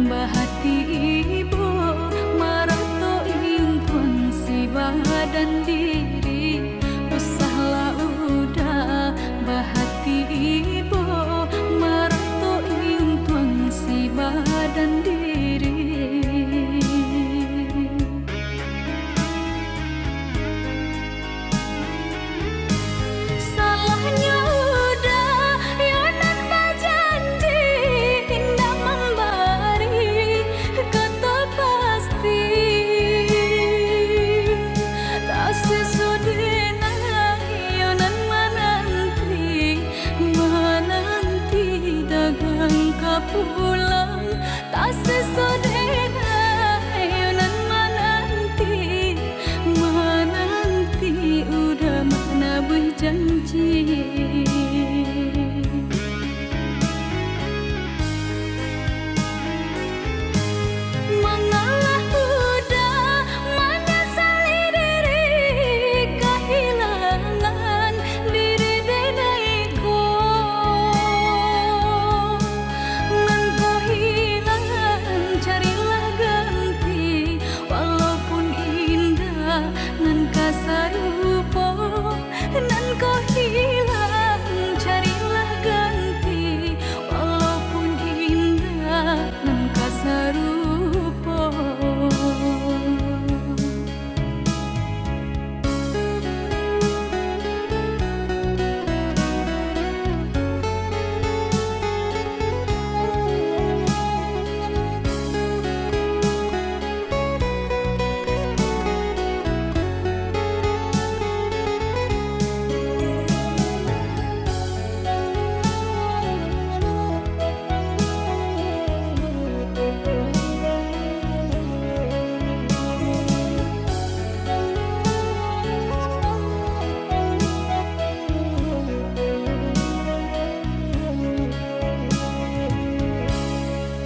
bahati ibu marato intuan si badan diri usahlah udah bahati ibu marato intuan si badan diri salahnya udah yonan berjanji indah memberi kata pasti tak sesudahnya yonan menanti dagang kapulang tak sesudahnya yonan menanti udah mana berjanji mengalah udah menyesali diri kehilangan diri denaiku nan kau hilang carilah ganti walaupun indah nan kasar rupa nan kau hilang carilah ganti walaupun indah nan kasar rupa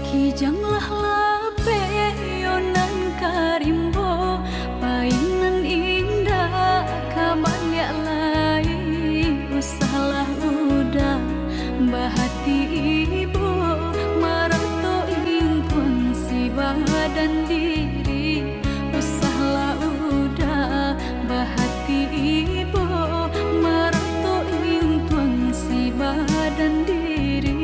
kijanglah lape yonan karimbo painan indah kabanyak lain usahlah udah bahati ibu marato intuan si badan diri usahlah udah bahati ibu marato intuan si badan diri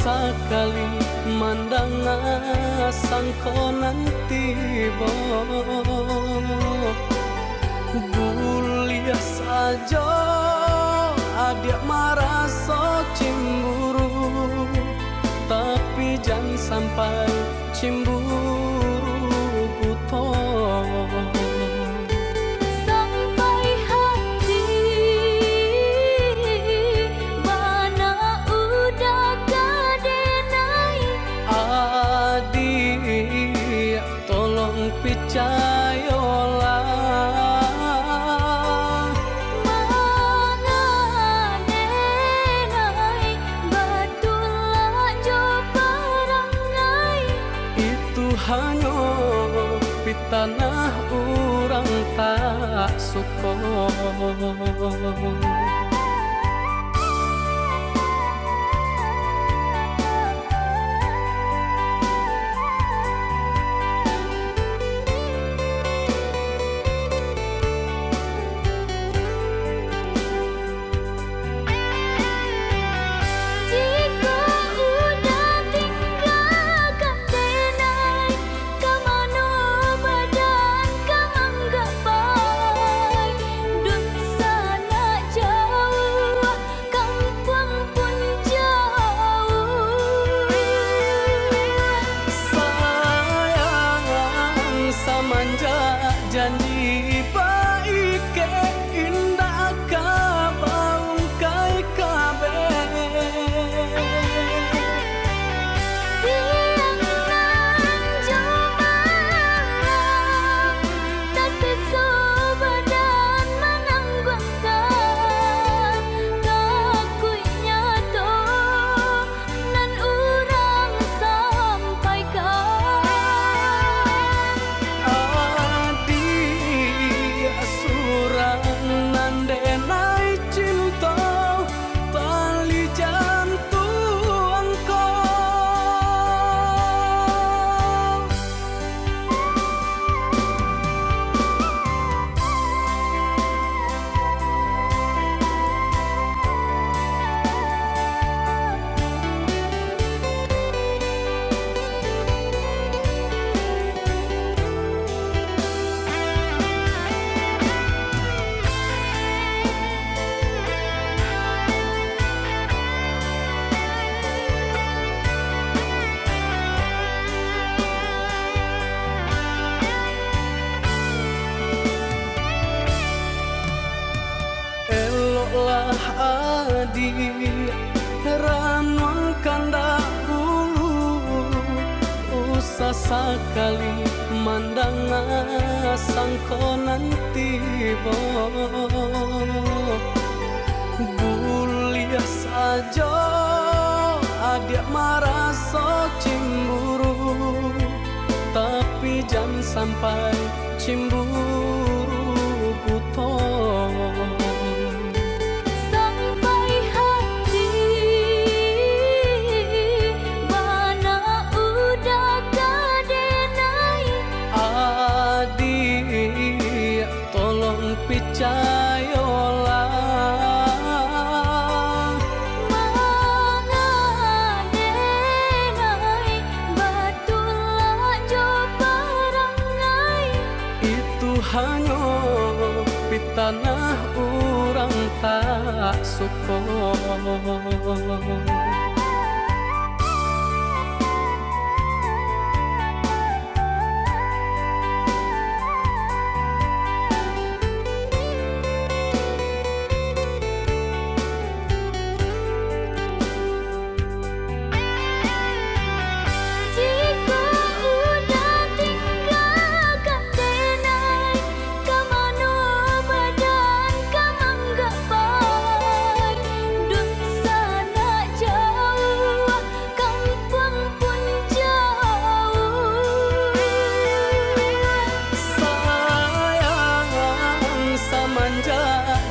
sakali mandang sangko nanti bo buliah saja adik maraso cemburu, tapi jangan sampai cemburu buto. Percayalah mengadenai batulah jo perangai itu hanya pitanah orang tak suka. Janji baik ke indah kabaung kai kabe siang nan jumalang tak sesu badan menanggungkan kakunya to nan urang sampaikan nandenai cinta tali jantungku. Eloklah adik ranuang kandak bulu, usah sekali mandang sangko nanti bo buliah saja adik maraso cemburu, tapi jangan sampai cemburu buto. Tolong percayalah mengadenai batulah jo perangai itu hanya pitanah orang tak suka.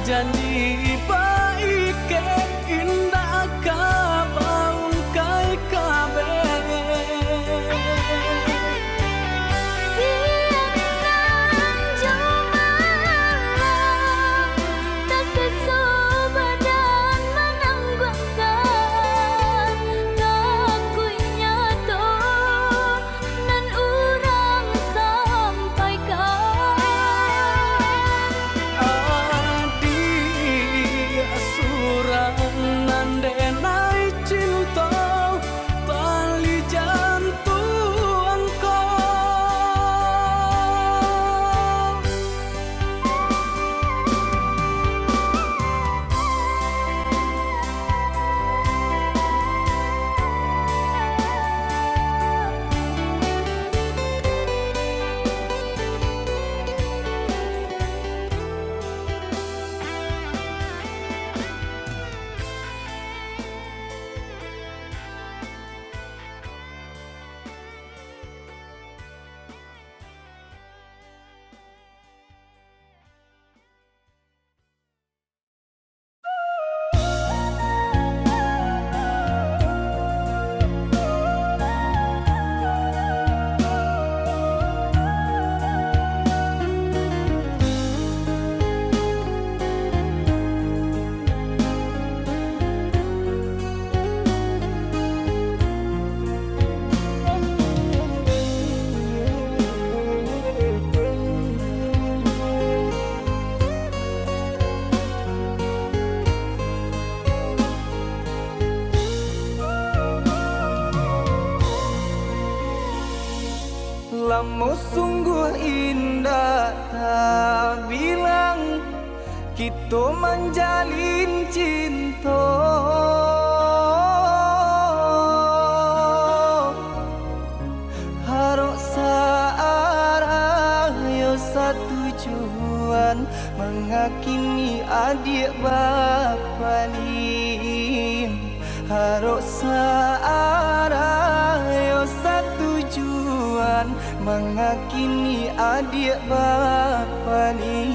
Janji baik ke indah kabaung kai kabe siang nan jumalang tak sesu badan menanggungkan bilang kita menjalin cinta, harok searah yo satujuan mengakini adik bapa lim, harok searah yo satujuan mengakini adik bapa lim.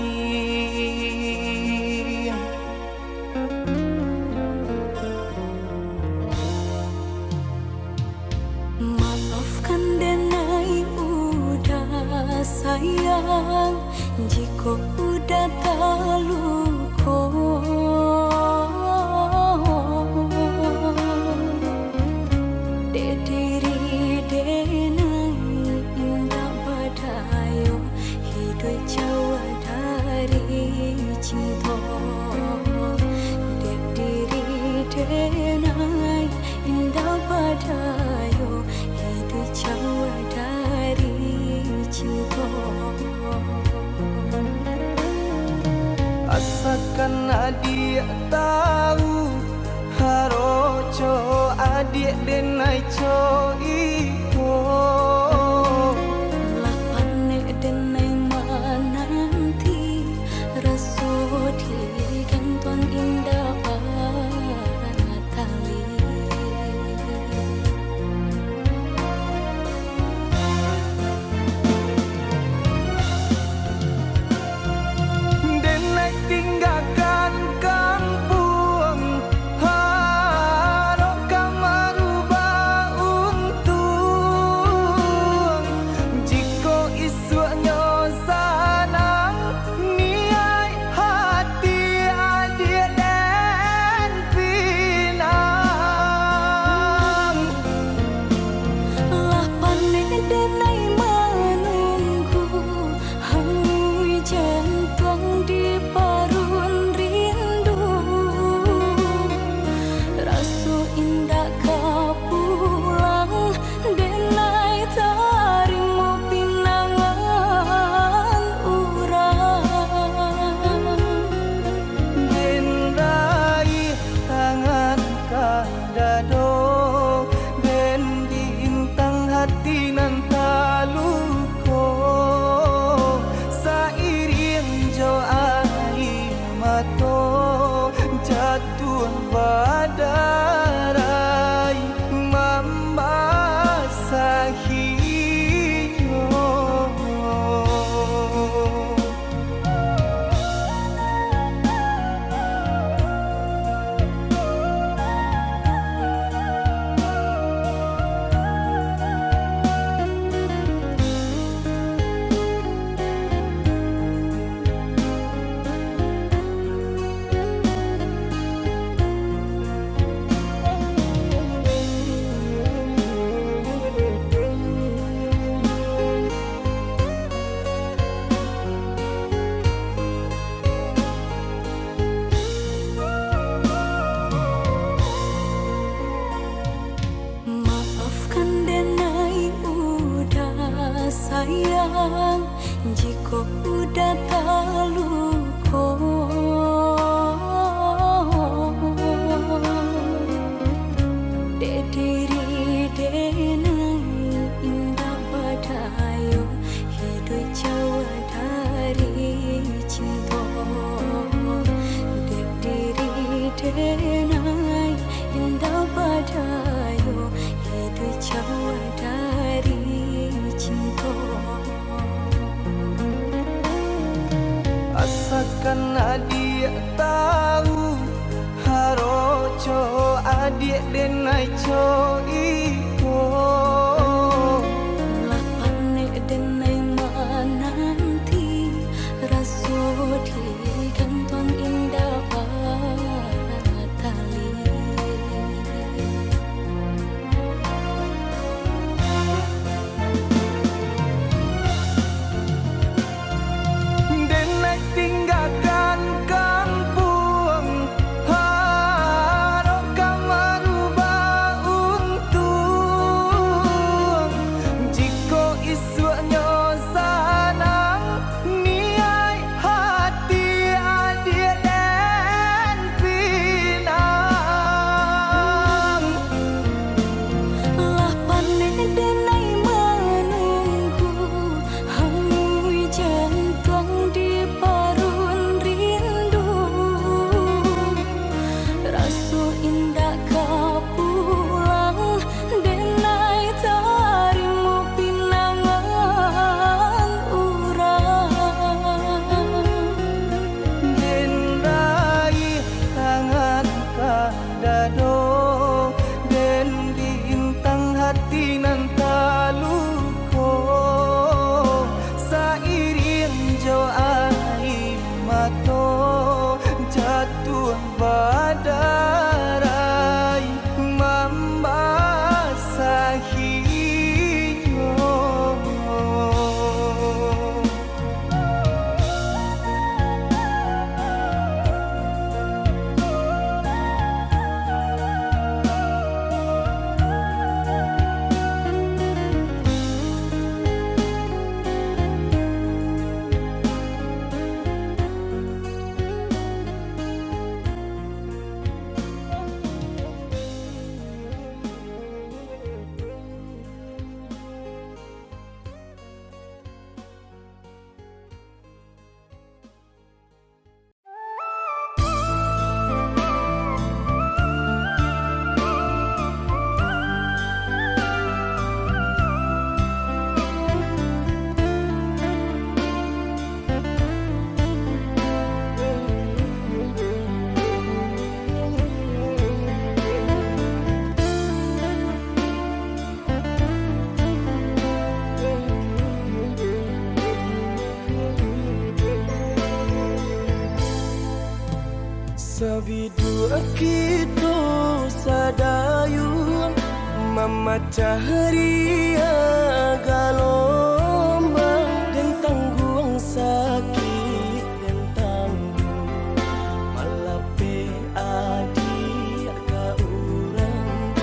Maafkan denai udah sayang, jika udah terluka. Dek diri denai indah badayo, hidup jauh dari cinta. Dek diri denai indah badayo, hidup jauh dari cinta. Asalkan adik tahu, haroco adik denai co iko. Lapane denai menanti, rasa di gantung indah tali. Denai tinggalkan kampung, harok kamarubah untung. Jika isunya sanang, niai hati adik dan pinang. Lapane denai menunggu, hangui jantung di parun rindu. Rasa indah kau pulang, denai tarimo pinangan urang. Den raih tangan kadado, den bintang hati nan taluko. Sairing jo air mato, jatuh badarai membasahi yo. Maafkan denai udah sayang, jika udah terluka. Dek diri denai indah badayo, hidup jauh dari cinta. Dek diri denai indah badayo, hidup jauh dari cinta. Asalkan adik tahu, haroco adik denai co iko. Lapane denai menanti, rasa di gantung indah tali. Denai tinggalkan kampung, harok kamarubah untung. badarai membasahinya. Sabidu kita sadayun memecah ria galombang dan tanggung sakit dan tanggung malape adik ka urang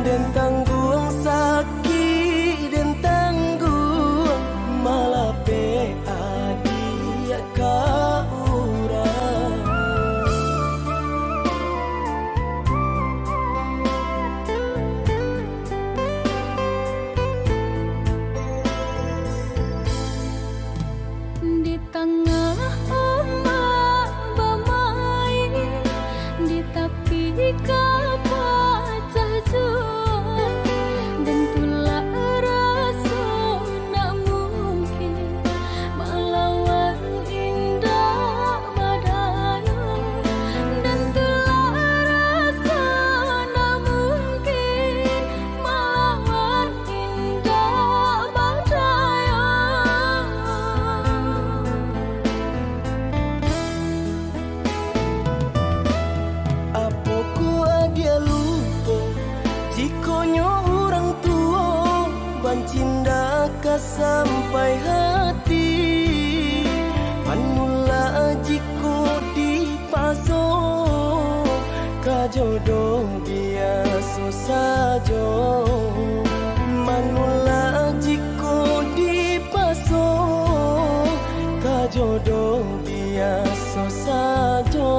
dan tanggung sakit dan tanggung malape adik ka urang. Di tengah ombak bermain, di tepi kapal jauh, dan tulah rasa nak mungkin melawan indah badai, dan tulah rasa nak mungkin melawan indah badai. Dia lupa jikonyo orang tua bancinda ka sampai hati manula jiko di paso kajodoh biasa saja manula jiko di paso kajodoh biasa saja.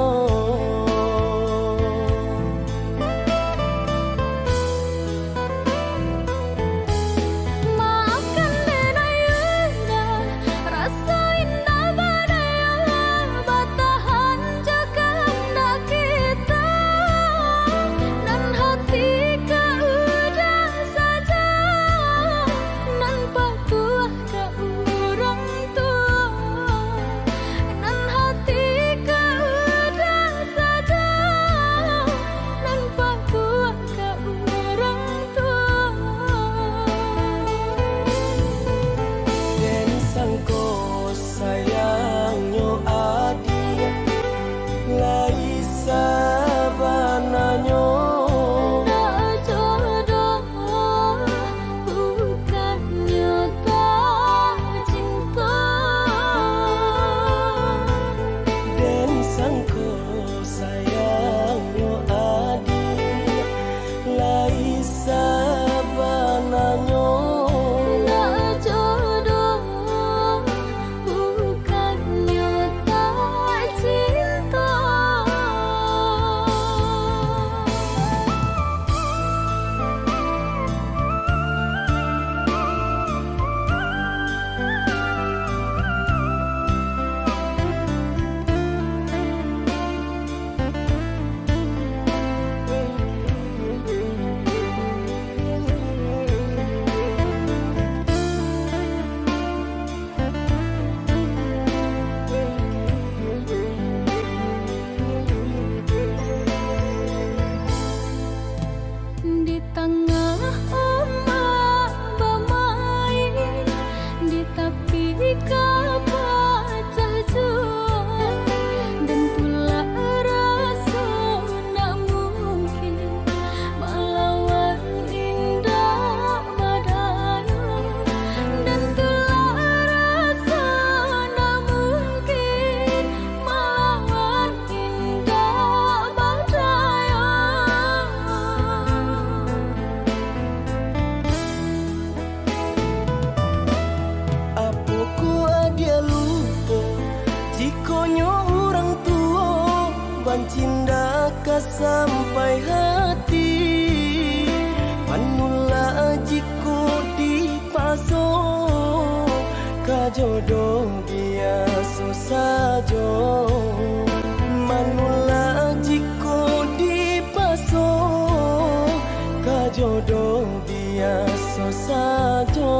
Dan hati kau cinta ka sampai hati manula jiku di paso kajodoh biasa saja manula jiku di paso kajodoh biasa saja.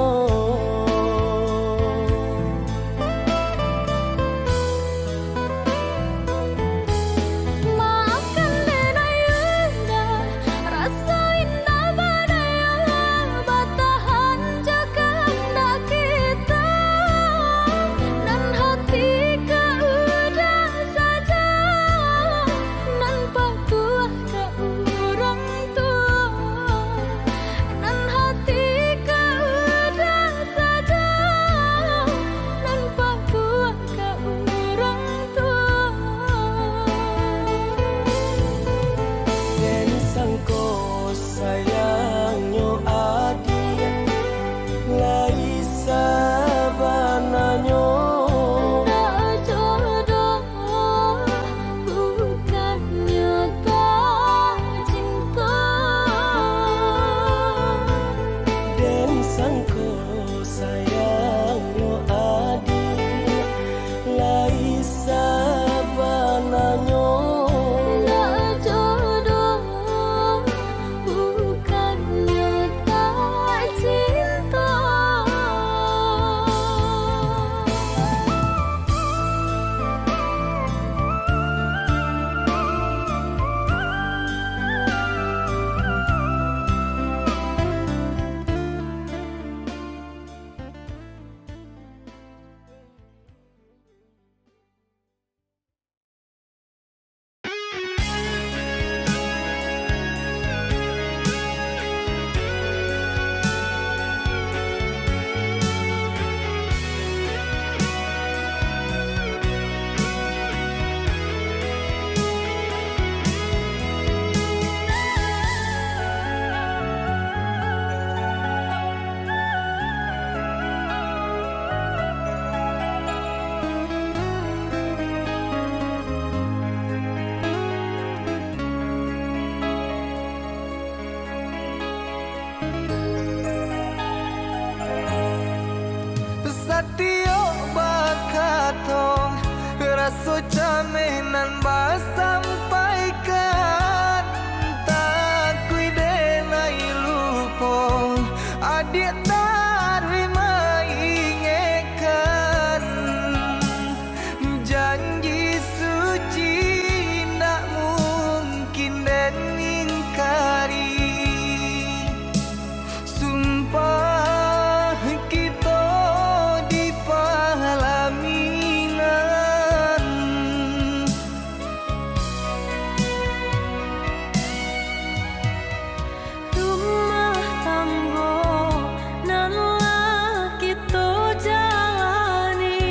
Satio bakato raso jaminan ba sampaikan tak denai lupo adik tarima ingekan janji suci tak mungkin dan ingkari sumpah kita di palaminan rumah tanggo nan kita jalani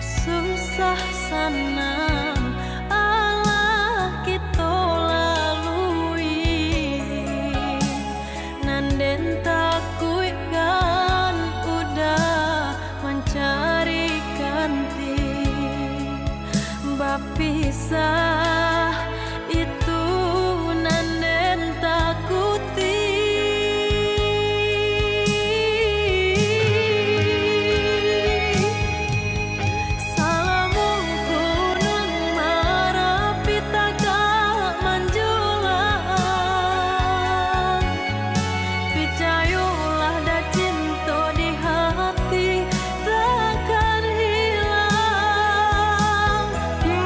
susah senang Allah kita lalui nanden takut kan udah mencari ganti bapisah itu nanden takuti salamu kunang marah pitaka menjulang picayolah da cinta di hati takkan hilang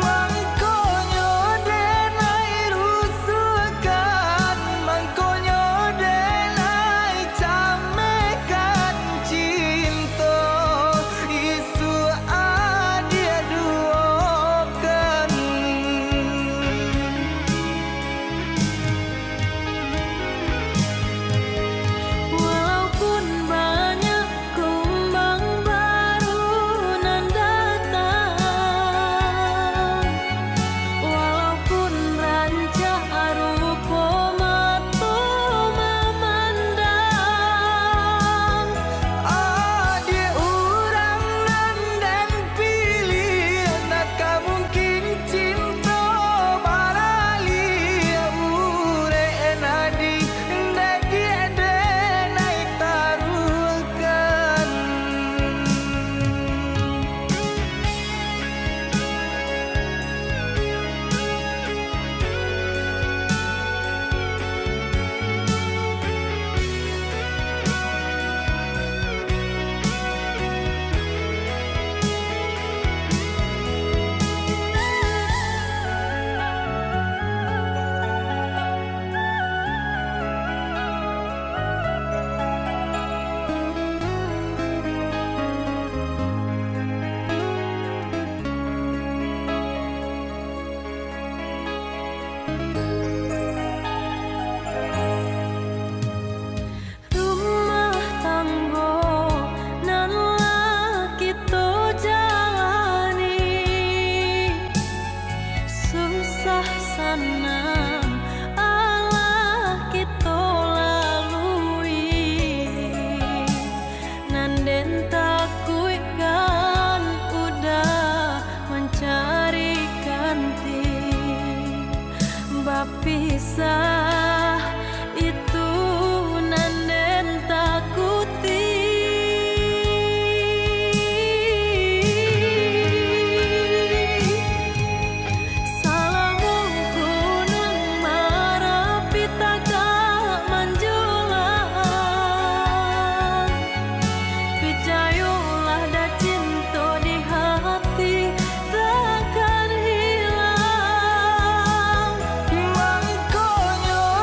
mangkonyo perjalanan Allah kita lalui, nanden takut kan udah mencari ganti. Bapisah itu nanden takuti. Salamu gunung Merapi tagak menjulang, pijayolah da cinta di hati takkan hilang. Mangkonyo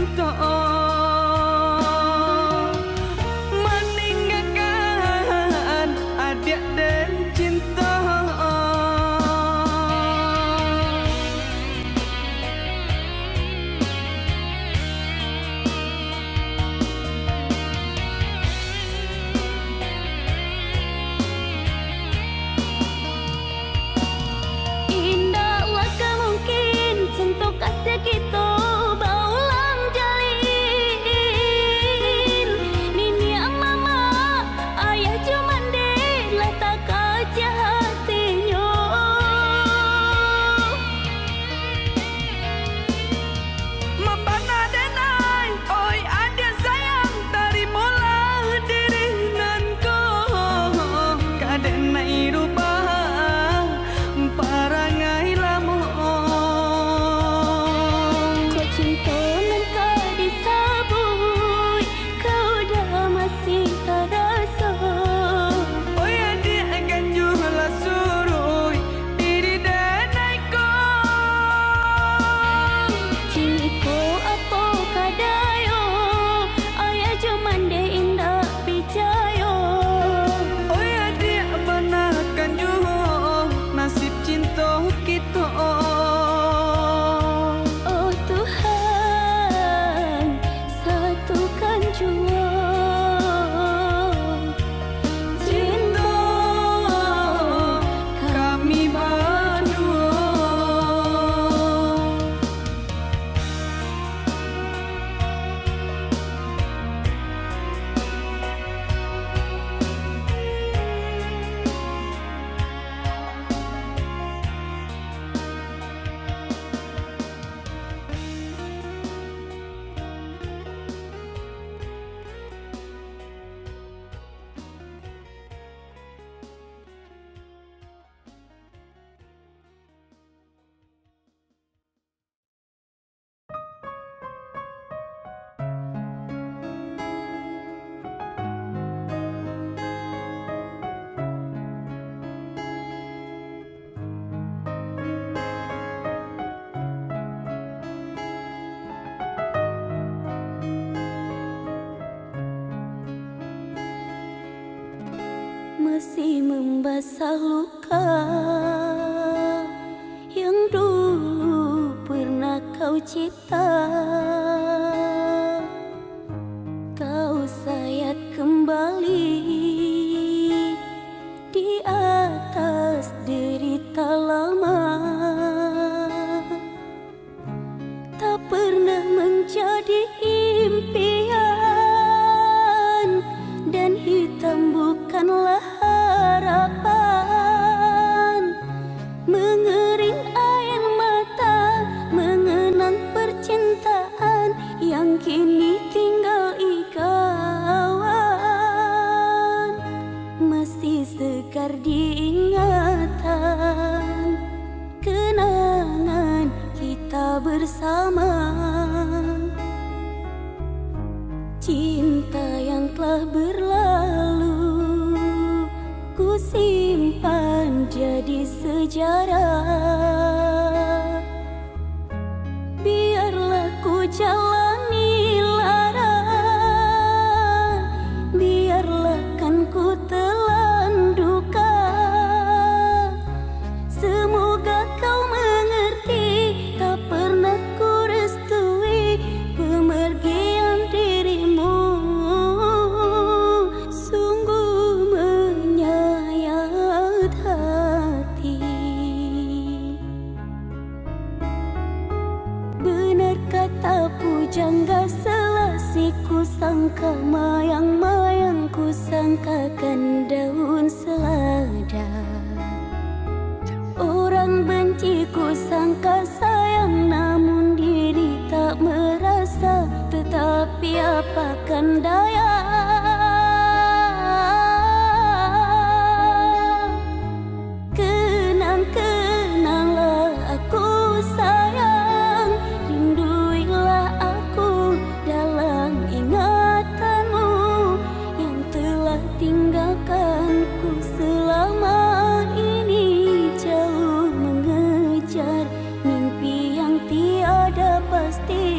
cinta meninggalkan adik dan cinta. Indahlah kemungkin untuk kasih kita berulang jalin. Nini mama ayah cuman lah tak kaca hatinya. Membana denai, oi adik sayang, tarimalah diri nan kau. Kadenai rubah parangai lamo. Kau cinta nan kau disabui, kau dah masih terasa. Oi adik akan jualah suruh diri denai kau. Kini ko apa kadayo, ayah cuman indah percaya. Oi adik banakan jual nasib cinta kita. Oh Tuhan, satukan jua Cinta kami berdua. masih membasah luka yang dulu pernah kau cipta. Kau sayat kembali di atas derita lama, tak pernah menjadi impian, dan hitam bukanlah harapan. Mengering air mata mengenang percintaan yang kini tinggal ikawan. Masih segar diingatan kenangan kita bersama. Cinta yang telah berlalu ku simpan jadi sejarah. Biarlah ku jalani lara, biarlah kan ku telan duka. Semoga kau mengerti, tak pernah ku restui pemergian dirimu. Sungguh menyayat hati. Benar kata pujangga selasi, ku sangka mayang-mayang, ku sangkakan daun selada. Orang benci ku sangka sayang, namun diri tak merasa. Tetapi apakan daya, kenang-kenanglah aku sayang. Rinduilah aku dalam ingatanmu yang telah tinggalkanku selama ini. Jauh mengejar mimpi yang tiada pasti,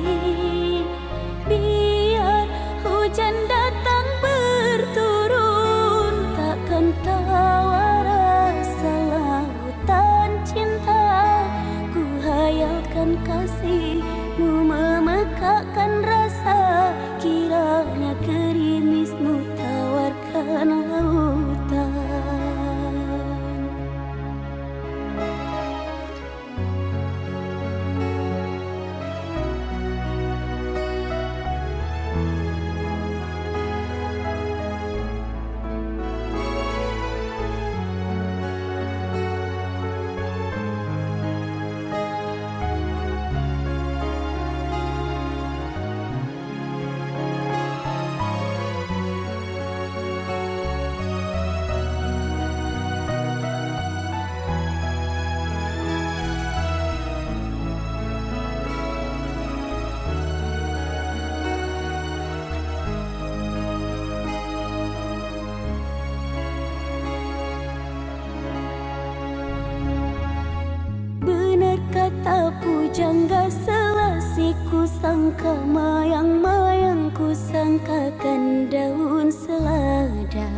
Hingga selasi ku sangka mayang-mayang, ku sangkakan daun selada.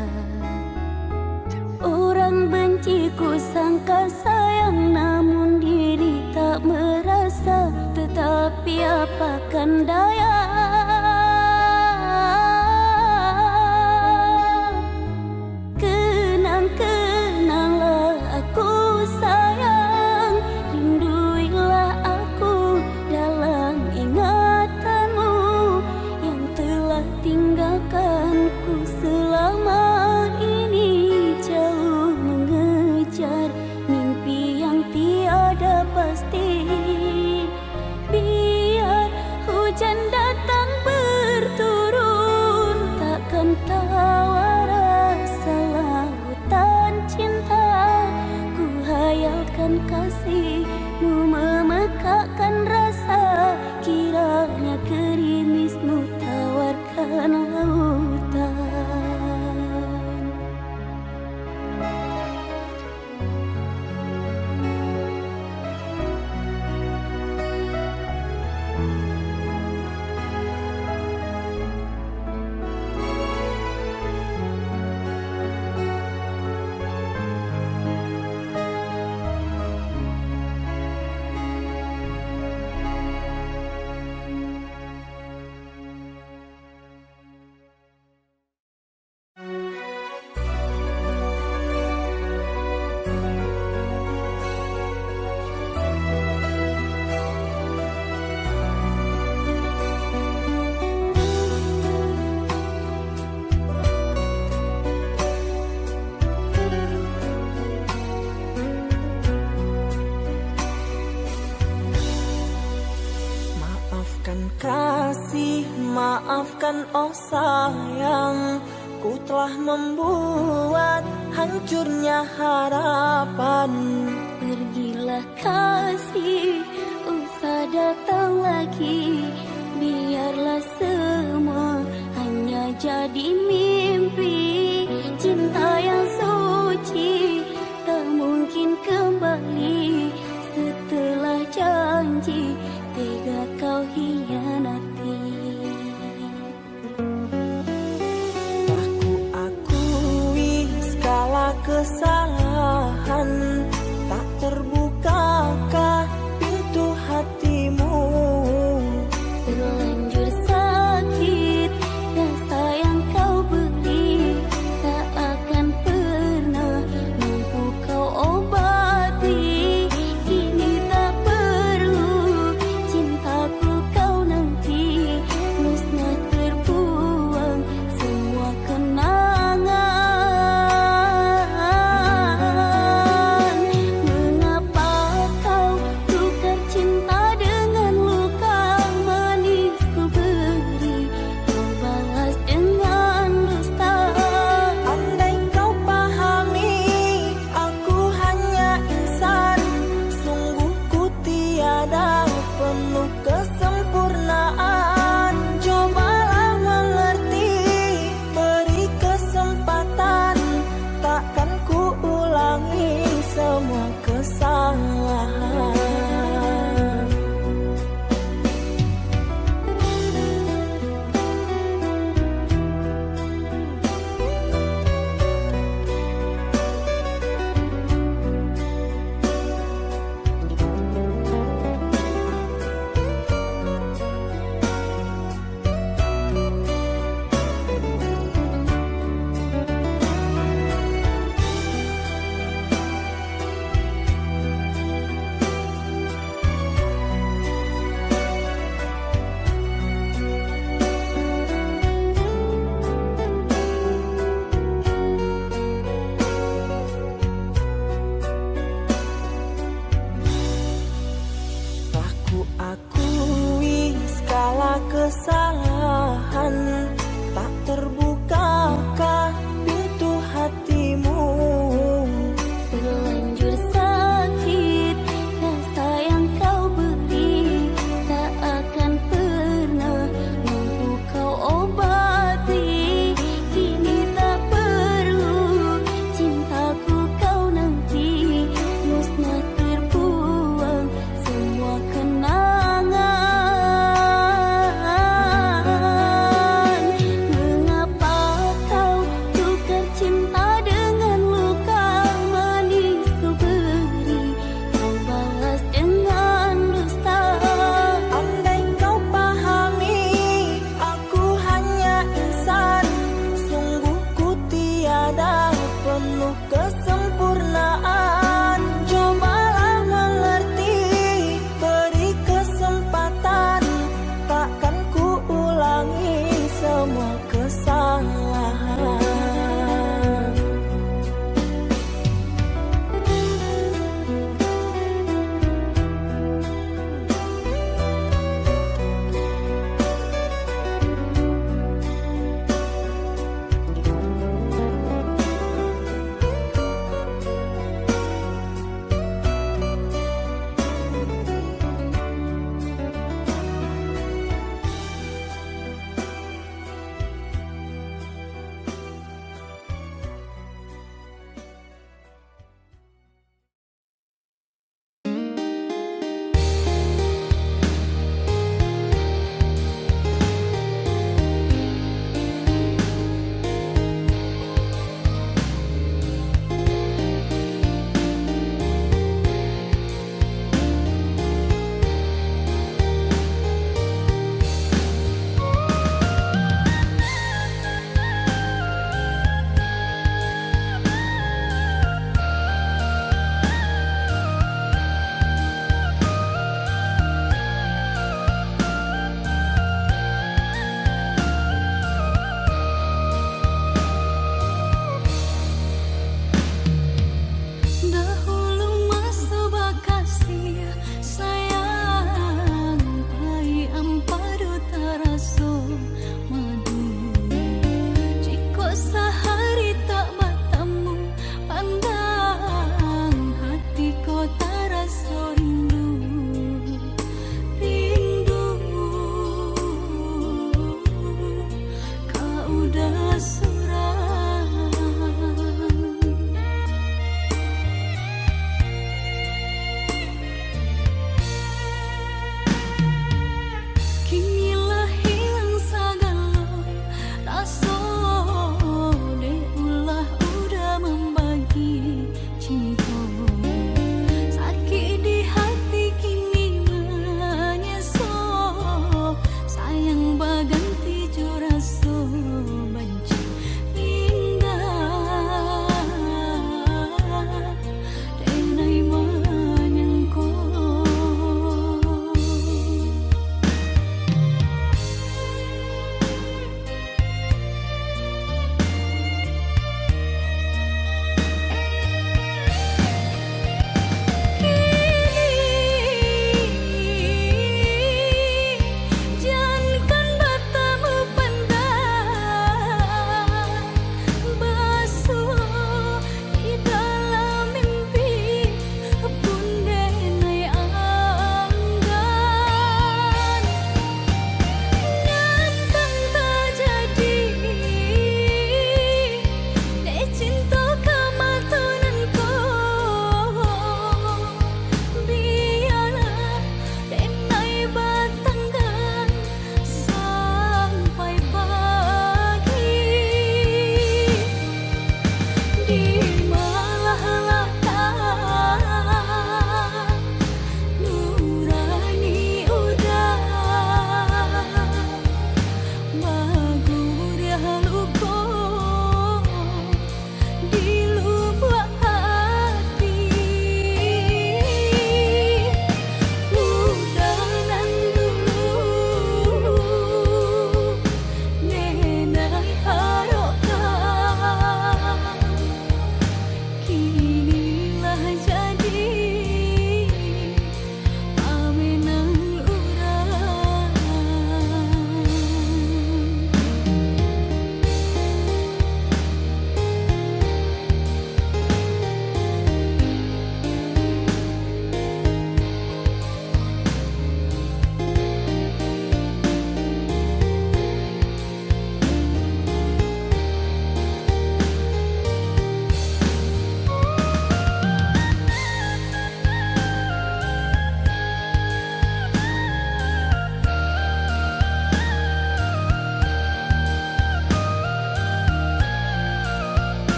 Orang benci ku sangka sayang, namun diri tak merasa. Tetapi apakan daya, kenang-kenanglah aku sayang, rinduilah aku dalam ingatanmu yang telah tinggalkanku selama ini, jauh mengejar mimpi yang tiada pasti. Biar hujan datang berturun, takkan tahu rasa lautan cinta. Ku hayalkan kasihmu memekakkan rasa, kiranya gerimismu tawarkan lautan. Maafkan kasih, maafkan oh sayang, ku telah membuat hancurnya harapan. Pergilah kasih, usah datang lagi, biarlah semua hanya jadi mimpi. Cinta yang suci tak mungkin kembali, setelah janji tega kau hianati. Aku akui segala kesalahan, tak terbukakah pintu hatimu. Terlanjur sakit rasa yang kau beri, tak akan pernah mampu kau obati. Kini tak perlu cintaku kau nanti, musnah terbuang semua kenangan. Mengapa kau tukar cinta dengan luka manis ku beri, kau balas dengan dusta. Andai kau pahami, aku hanya insan, sungguh ku tiada penuh kesempurnaan. Cobalah mengerti, beri kesempatan, takkan ku ulangi semua kesalahan. Aku akui segala kesalahan, tak terbukakah pintu hatimu. Terlanjur sakit rasa yang kau beri, tak akan pernah mampu kau obati. Kini tak perlu cintaku kau nanti, musnah terbuang semua kenangan.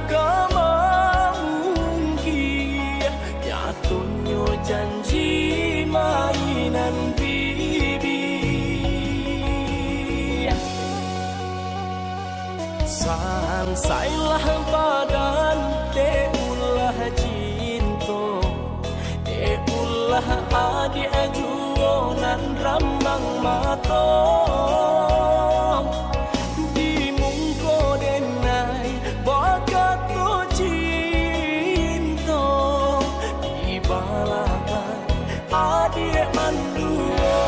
kemungkinan nyatunya janji mainan bibi. Sansailah badan teulah cinta, teulah adik ajuonan rambang mato. Di mungko denai bakat to cinta, di balakan adik manduo.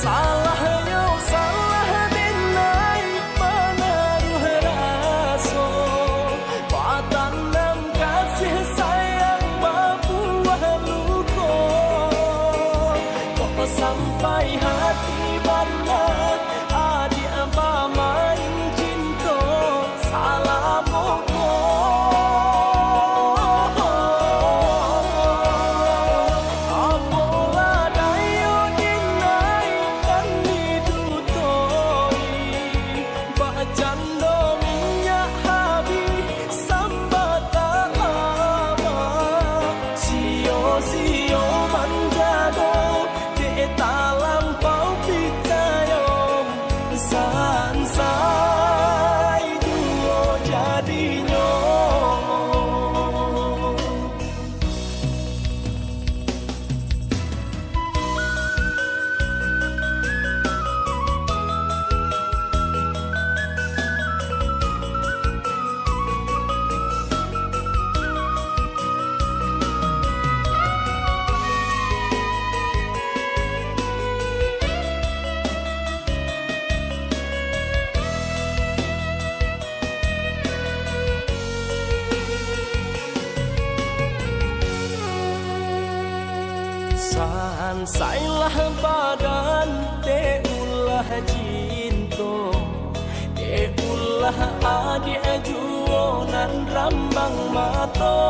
Salah yo salah denai menaruh raso, patanam kasih sayang babuah luko. Kok sampai hati banget adik apa main cinta salah pokok. Sio manjago de talam pau pitayom sansai duo jadinya. Sansailah badan teulah cinta, teulah adik ajuonan rambang mato.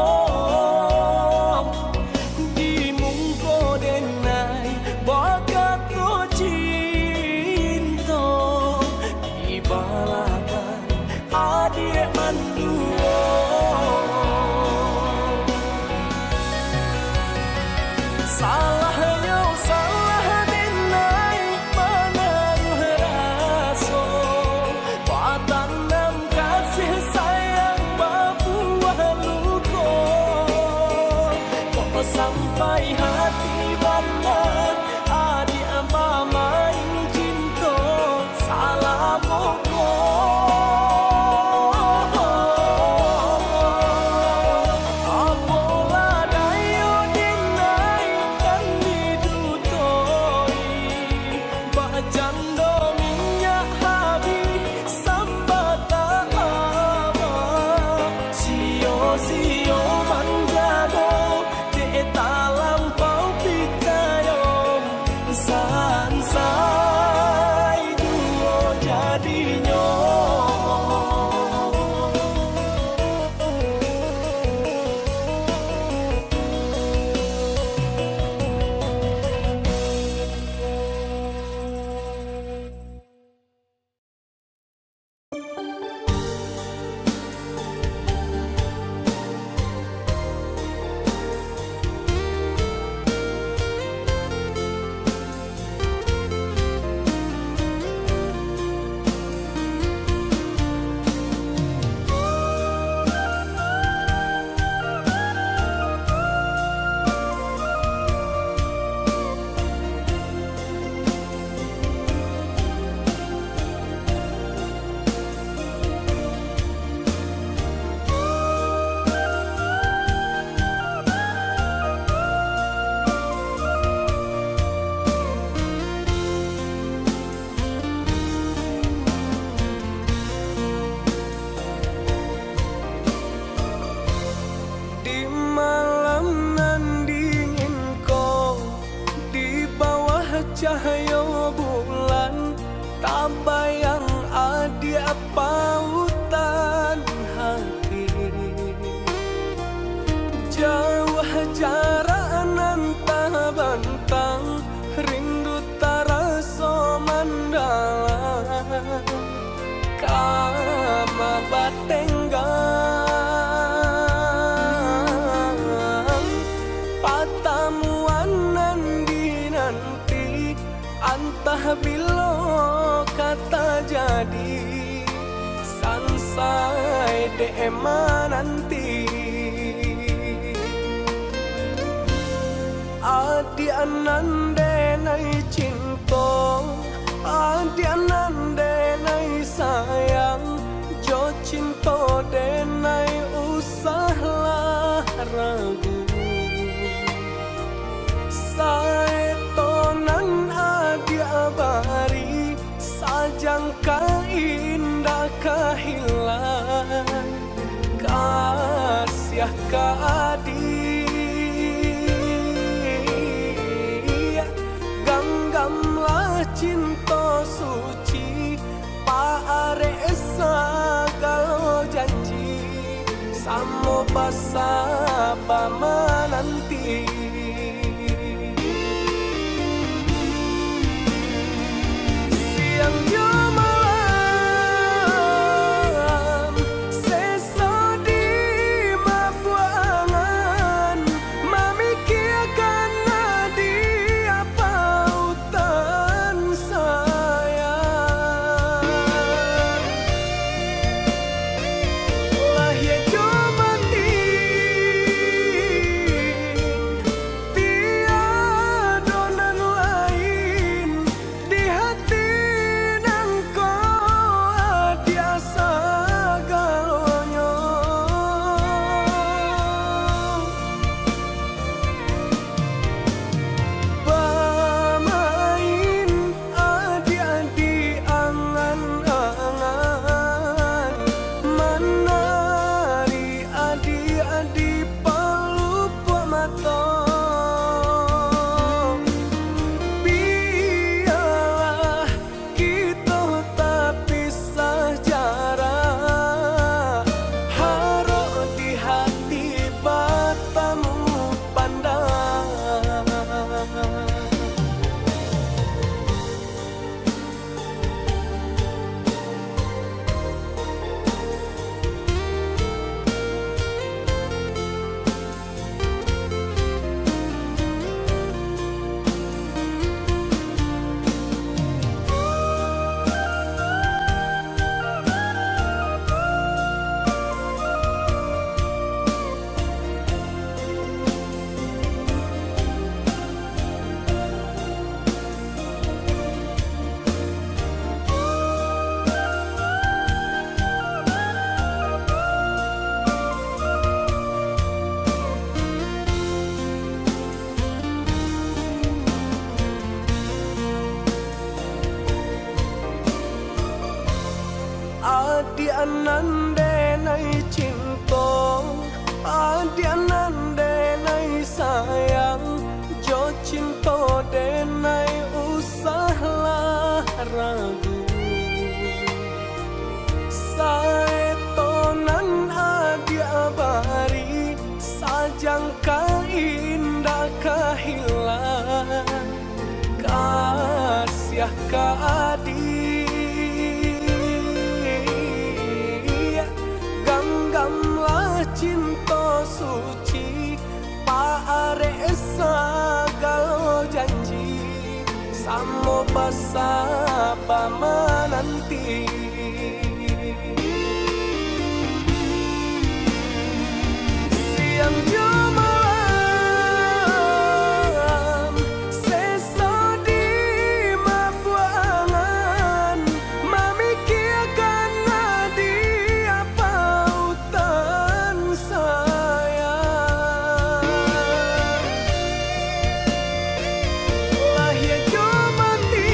Di mungko denai bakat to cinta, di balakan adik manduo. Salah yo salah denai menaruh raso, patanam kasih sayang babuah luko. Kok sampai hati banget adik apa main cinta salah pokok. Sio manjago de talam pau pitayom sansai duo jadinya. Cahaya bulan tak bayang ada pautan hati. Jauh jarak nan tak bantang, rindu tak rasa mendalam. tenggang patamuan nanti antah bilo kata jadi sansai dema nanti adi anande nai cinta adi anande nai sayang jo cinta denai usahlah ragu saetonan adi abari sajangka indah kehilang kasih adi ganggamlah cinta suci paare segala janji samo basa bama nanti siang yo malam sesa di mabuangan memikirkan di apa utan sayang lah ya jo mati tiada nan lain di hati nangko dia sagalonyo pamain adi-adi angan-angan menari adi-adi pelupuk mata biarlah kita tak pisah jarak harap di hati batamu pandang adi anande nai cinta adi anande nai sayang jo cinta denai usahlah ragu saetonan adi abari sajangka indah kehilang kasih adi ganggamlah cinta suci paare segala janji samo basa bama nanti siang yo malam sesa di mabuangan memikirkan di apa utan sayang lah ya jo mati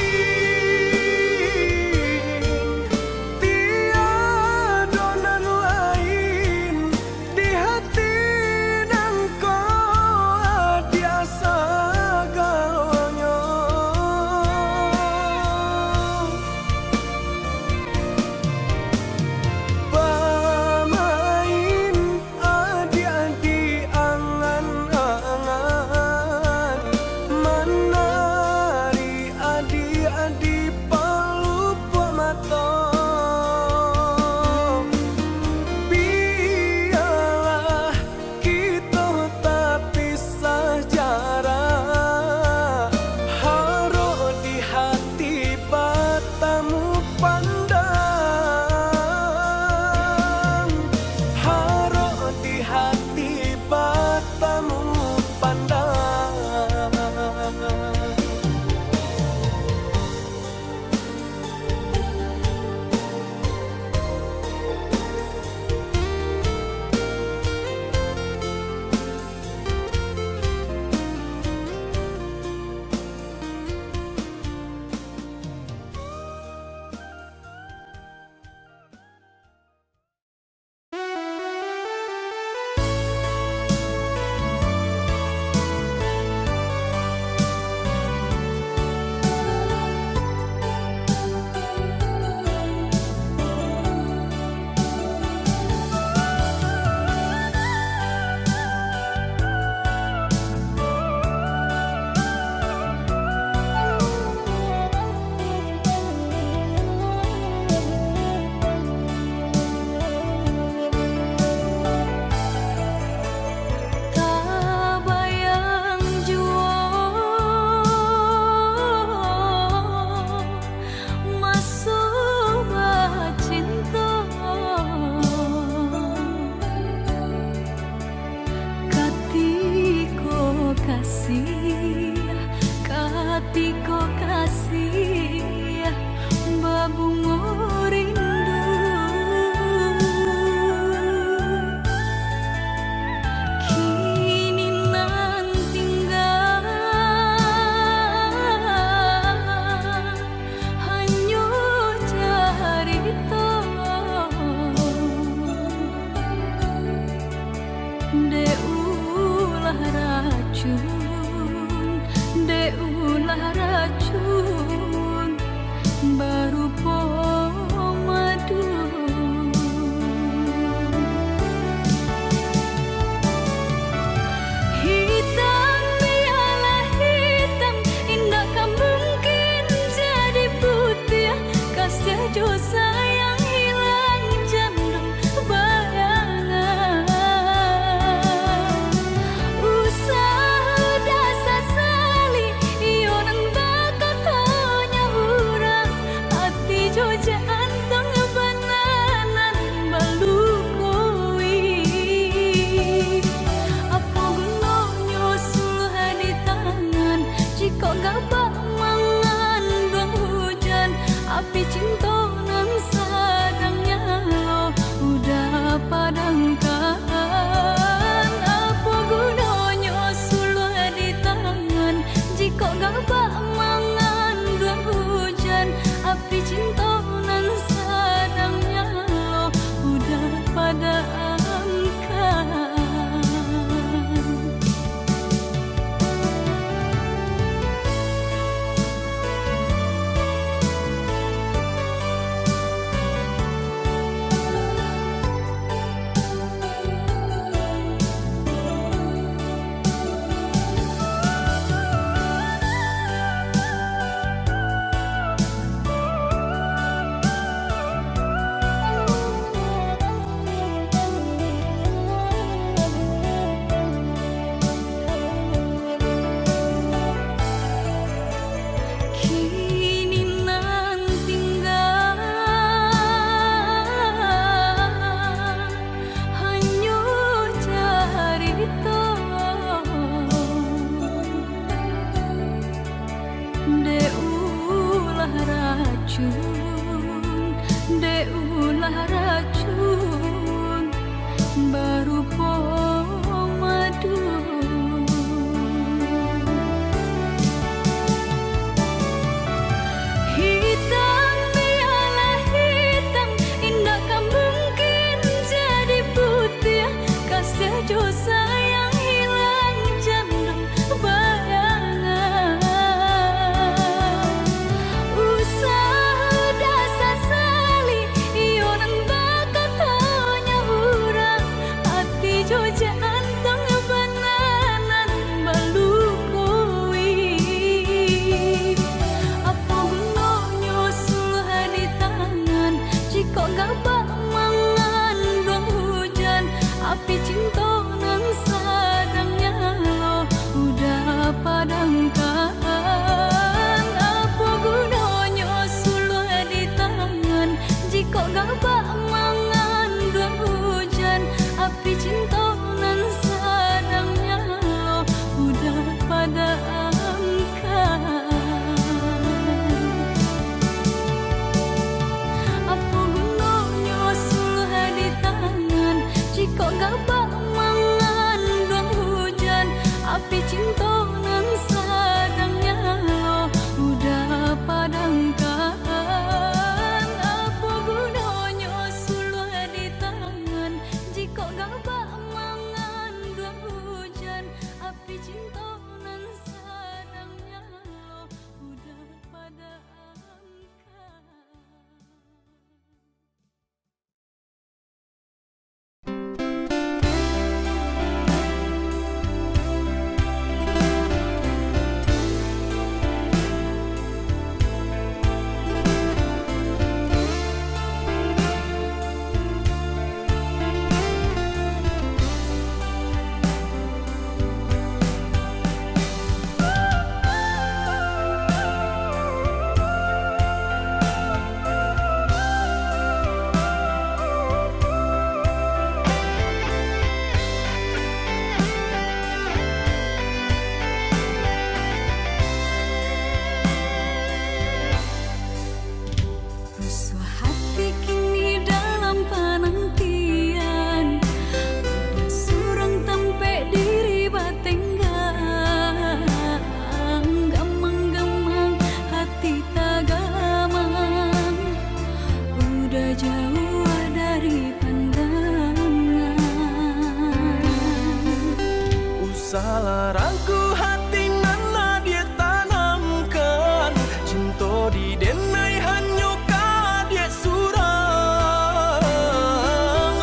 Usaha rangku hati nana dia tanamkan, cinta di denai hanyo ka dia surang,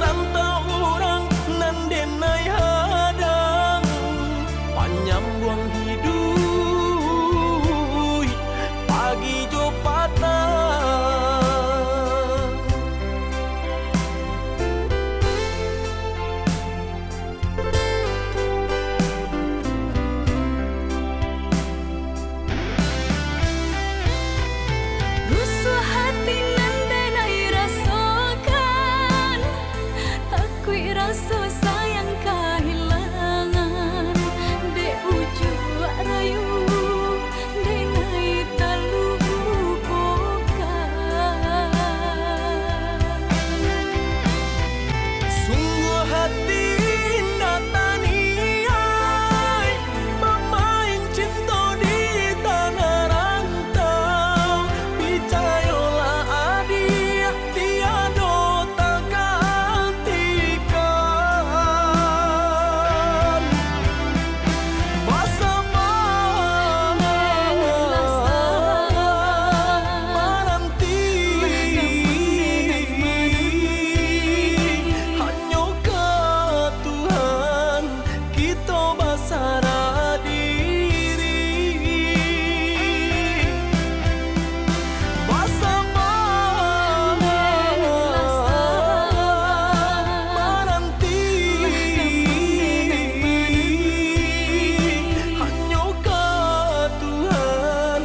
rantau orang nan denai hadang, panjang buang hidup pagi jo patang. Rusuh hati nan denai rasakan, takui rasa sayang kehilangan. De ujung rayu denai terlupakan. Sungguh hati indah taniai, memain cinta di tanah rantau. Percayalah adik, tiada tak gantikan. Bersama menanti hanya ke Tuhan kita bersarah diri. Bersama menanti hanya ke Tuhan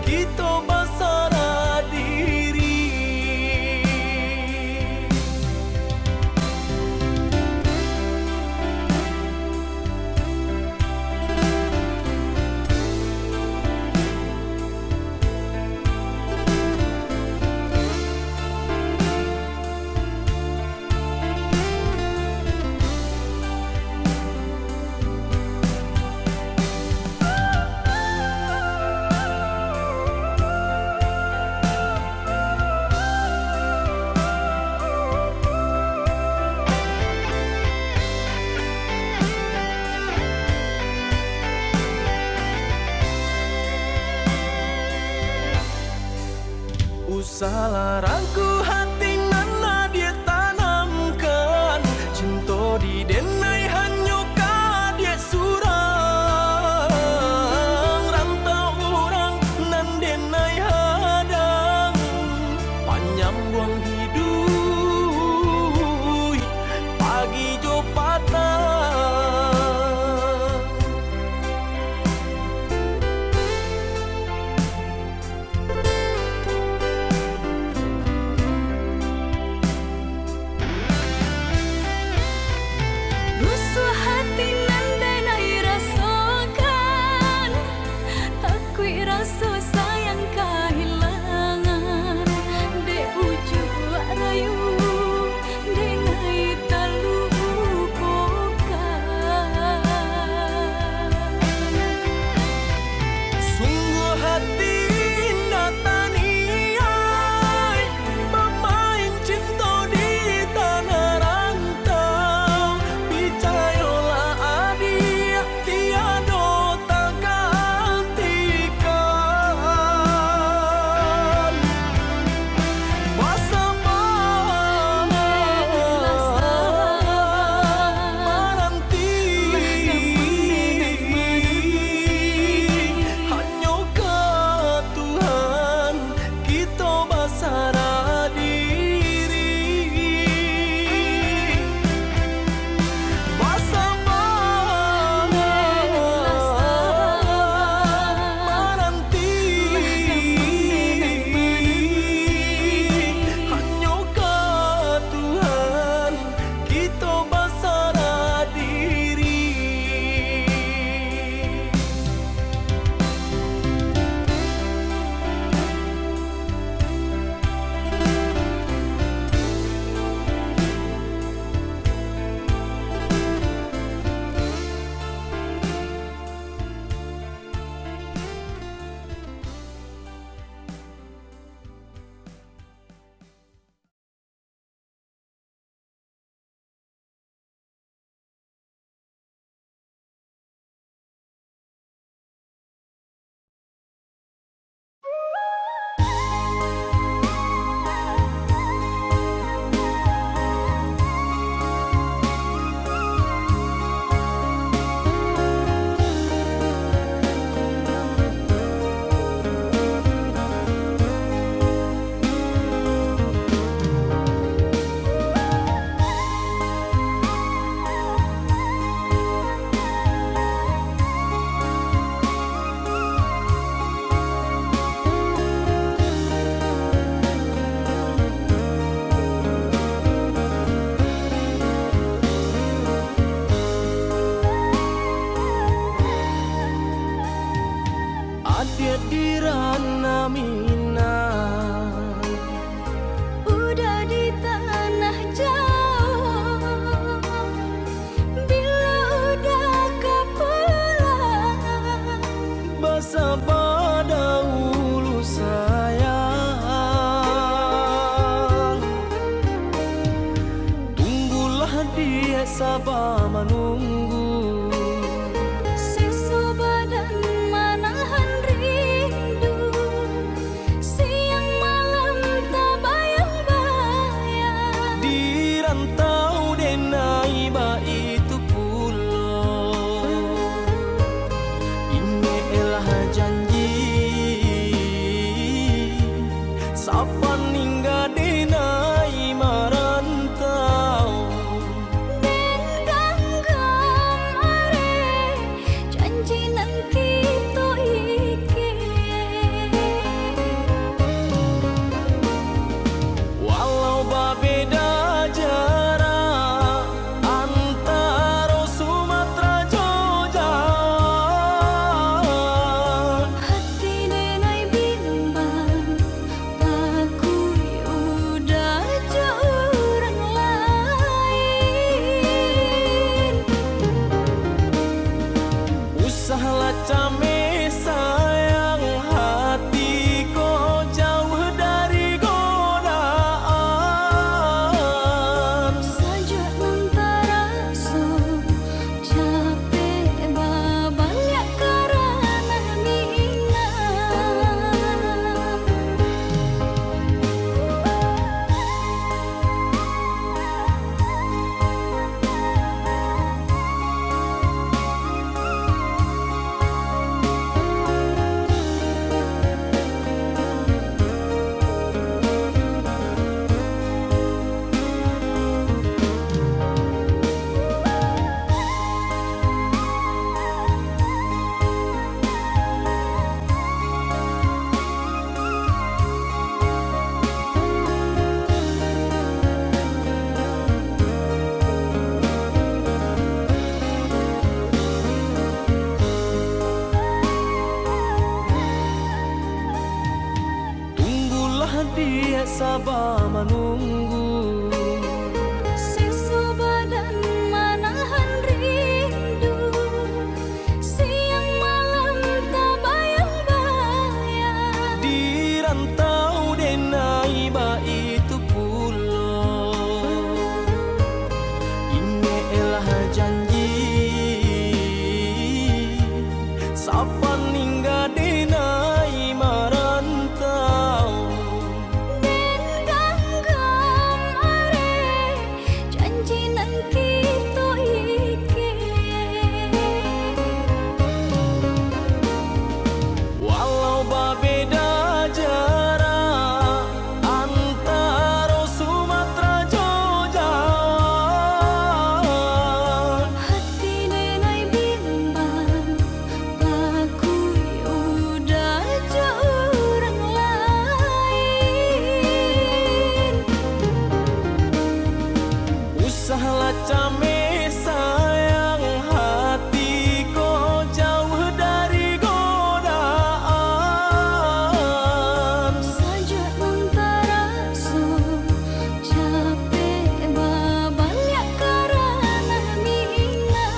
kita bersarah diri. Usaha rangku hati nana dia tanamkan, cinta di denai hanyo ka dia surang, rantau orang nan denai hadang, panjang buang hidup pagi jo patang. dia sabar menunggu. Sesoba dan manahan rindu, siang malam tak bayang-bayang. Di rantau denai ba itu pulau, ini elah janji sapan hingga denai marantau. Den ganggam are janji nan kita ike. Walau berbeda jarak antara Sumatera Jogja, Hati denai bimbang, takui udah jauh orang lain. usahalah came sayang hati kau jauh dari godaan. Saja antara so capek babanya karena minat. Tunggulah dia sabar menunggu. Sesoba dan manahan rindu, siang malam tak bayang-bayang. Di rantau denai ba itu pulau, ini elah janji sapan hingga denai marantau. Den ganggam are janji nan kita ike. Walau berbeda jarak antara Sumatera Jogja, Hati denai bimbang, takui udah jauh orang lain. usahalah came sayang hati kau jauh dari godaan. Saja antara so capek babanya karena minat.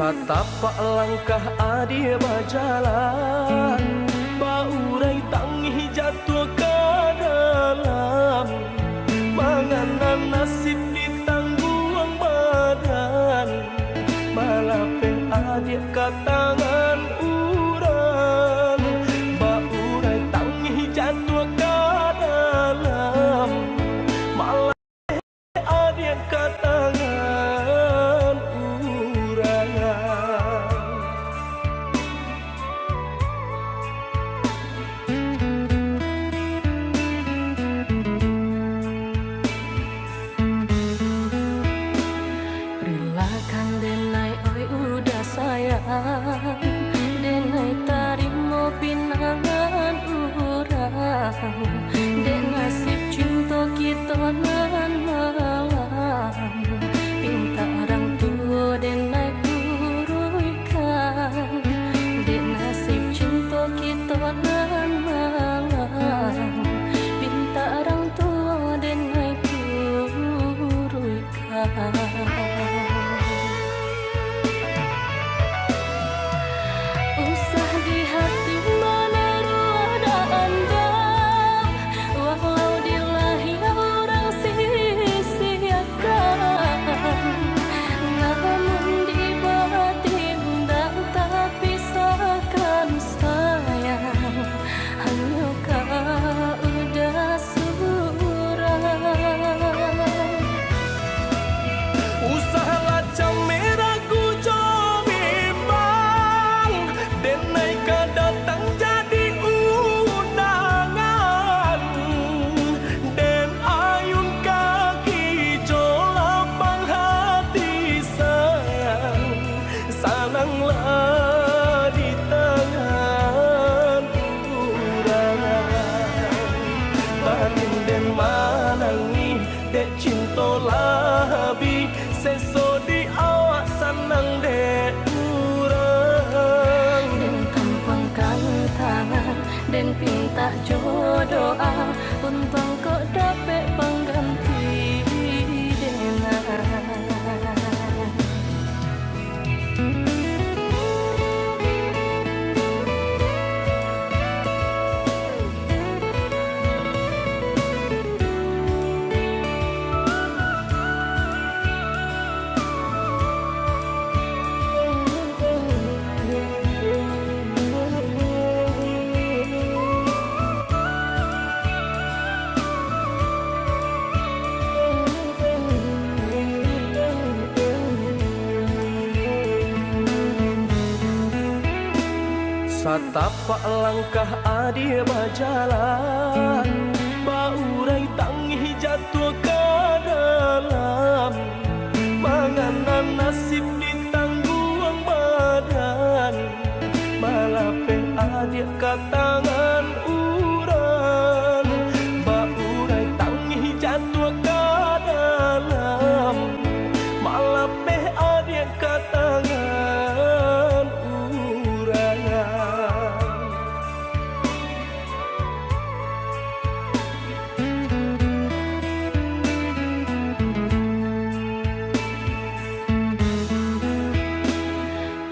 Satapak langkah adia berjalan, baurai tangi jatuh ke dalam. Menganan nasib ditangguang badan, malape adia ke tangan urang. Baurai tangi jatuh ke dalam. dek cinta labi seso di awak senang dek urang Den tampangkan tangan Den pinta jodoh untung kok dapet pengganti Dena. Satapak langkah adia berjalan Baurai tangi jatuh ke dalam Menganan nasib ditanggung badan Malapeh adia ke tangan uran Baurai tangi jatuh ke dalam Malapeh adia ke tangan uran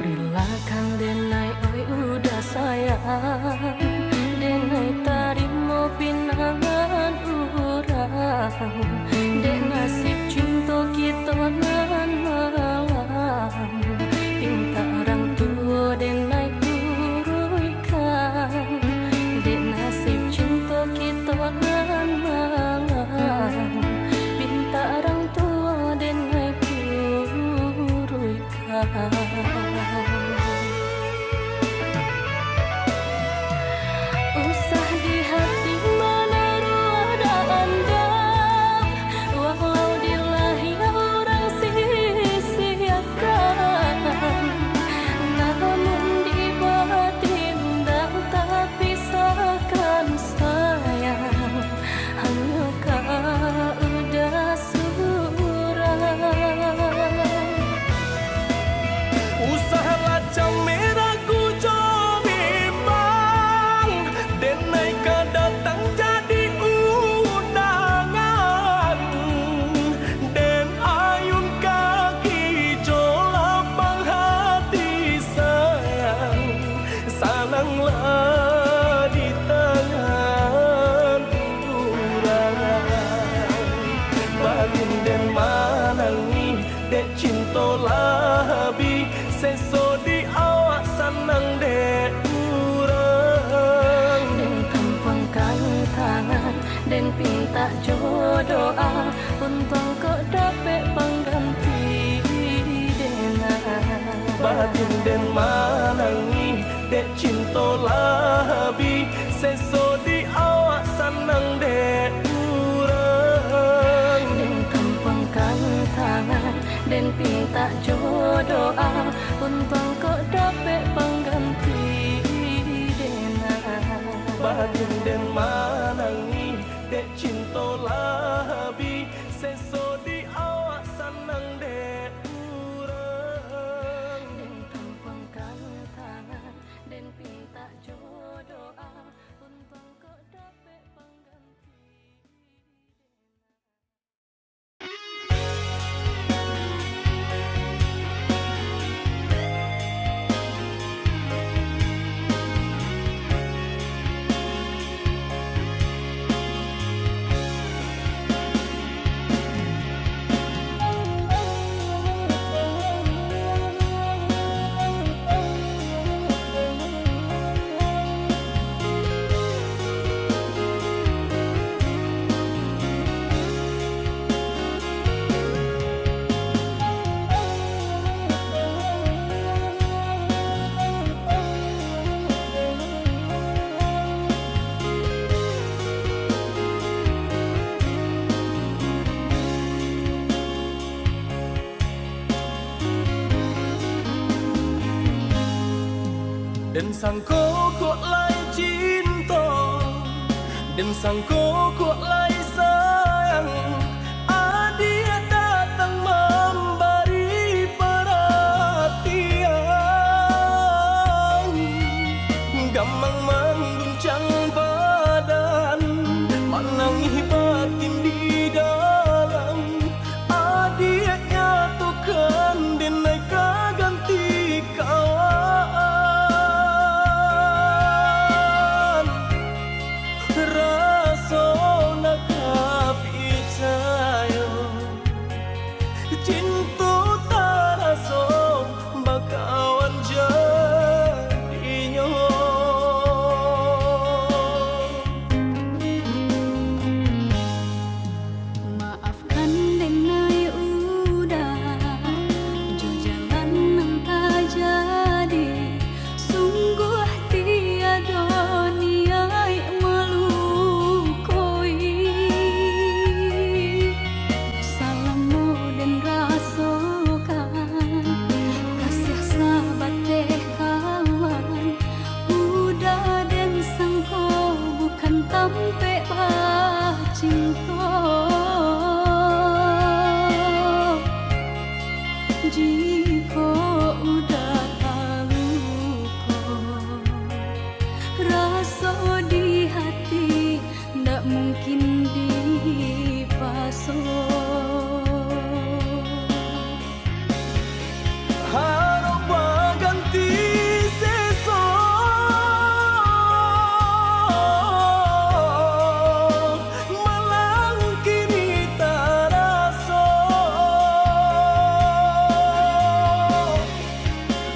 Relakan denai oi udah sayang Denai tarimo pinangan urang Den nasib cinta kita nan malam Pinta orang tua denai kuruikan Den nasib cinta kita nan malam Pinta orang tua denai kuruikan Usah di hati mana ada anda Walau di lahir orang sia-siakan Namun di batin dan tak pisahkan sayang Hanya kau udah surang Usahalah camera ku bimbang Denai ka datang jadi undangan Den ayun kaki lapang hati sayang Sananglah di tangan urang Bagin den manangi dek cinta labi Seso di awak senang dek urang Den tampangkan tangan Den pinta jodoh untung kok dapet pengganti Dena. Batin den manangi dek cinta labi Seso di awak senang dek urang Den tampangkan tangan Den pinta jodoh untung kok dapet pengganti Dena. Batin den manangi dek cinta labi Seso di awak senang dek urang Den tampangkan tangan Den pinta jodoh untung kok dapet pengganti Dan sangko kok lai cinta Dan sangko kok lai sayang mungkin dipaso. Harap ganti seso malang kini taraso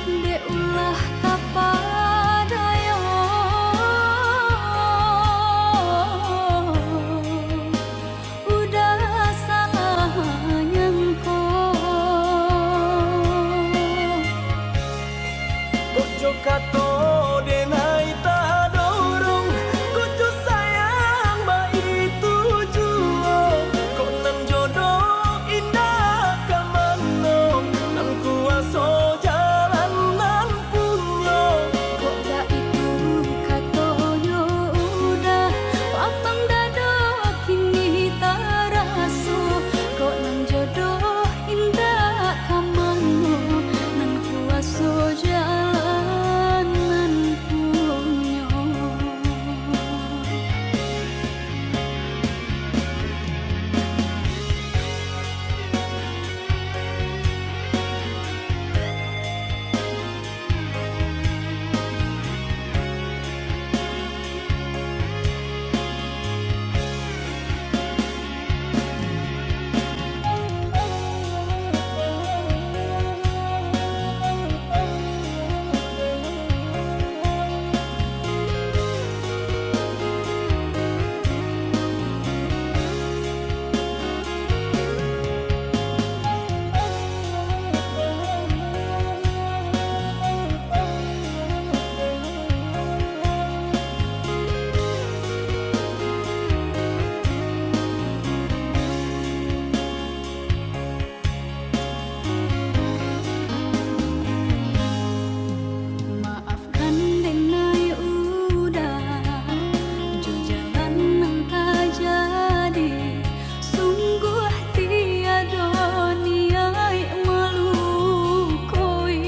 De ulah tapadayo udah salah nyangko Kojo kato denai tak dorong Kojo sayang ba itu juo Kok nan jodoh indah kamano Nan kuaso jalan nan punyo kok gak itu katonyo udah papang dado kini taraso kok nang jodoh indah kamano nan kuaso jalan nan punyo. Maafkan denai udah jo jalan nang tak jadi sungguh tiada niat melukoi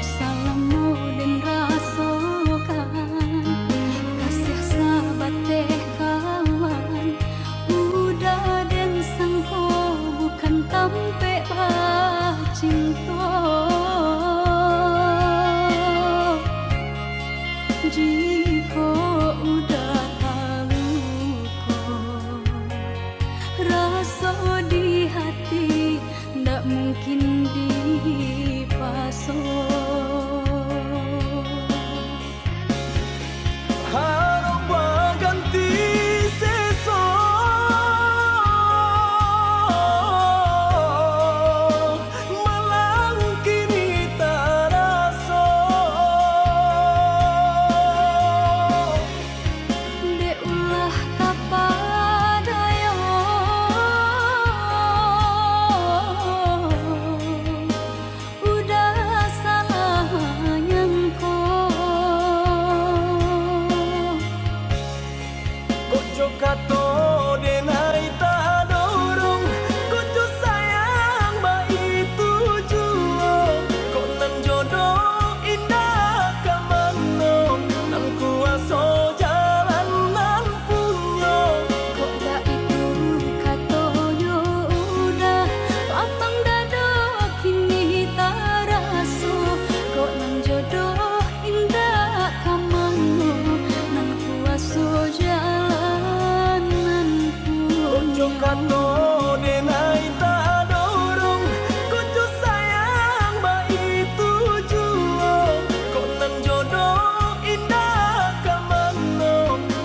salamu dan rasakan kasih sahabat teh kawan udah dan sangko bukan tampe cinta jika udah haluko rasa di hati ndak mungkin dipaso. Harap ganti seso malang kini taraso De ulah tapadayo udah salah nyangko Kojo kato denai tak dorong Kojo sayang ba itu juo Kok nan jodoh indah kamano Nan kuaso jalan nan punyo kok gak itu katonyo udah papang dado kini taraso kok nang jodoh indah kamano nan kuaso jalan nan Kojo punyo. kato denai tak dorong Kojo sayang ba itu juo Kok nan jodoh indah kamano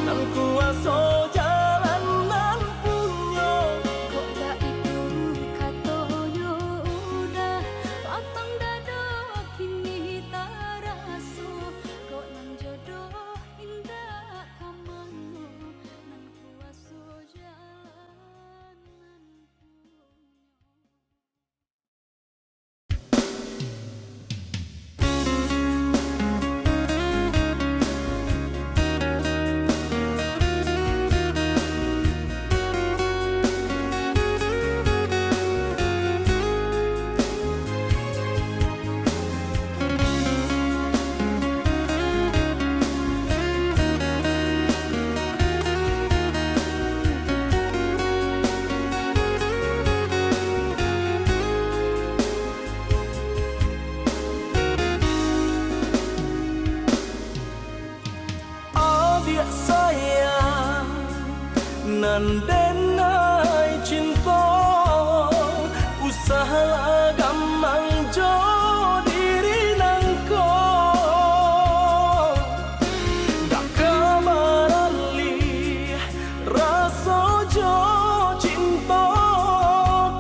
Nan kuaso jalan nan punyo Kok gak itu katonyo udah papang dado kini taraso kok nang jodoh indah kamano nan kuaso jalan nan denai cinta usaha gamang jo diri nangko dak kamarali rasa jo cinta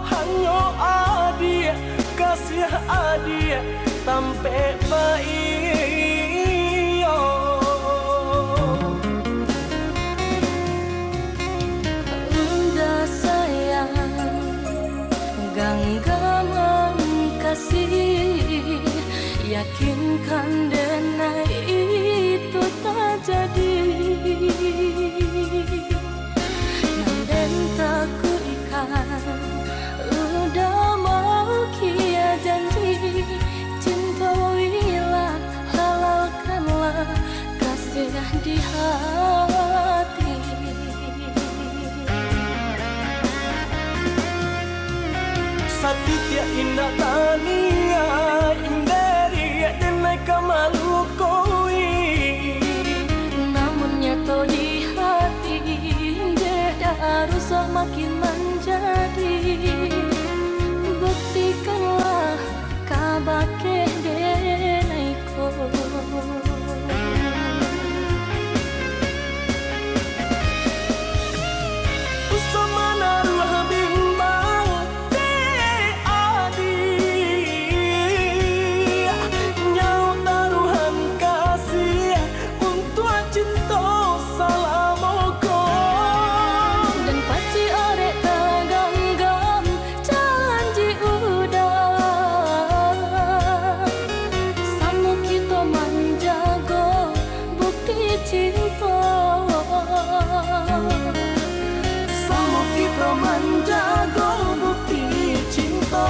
hanyo adia kasih adia tampe baik genggaman kasih, yakinkan denai itu tak jadi. Nanden tak kuikan, udah mau kia janji. Cintoilah, halalkanlah kasih di hati. Satitya indah tania inderi denai kamalu koi Namun nyato di hati jeda harus makin menjadi. Buktikanlah kabake denaiko. Usama naruh bimbang menjaga bukti cinta.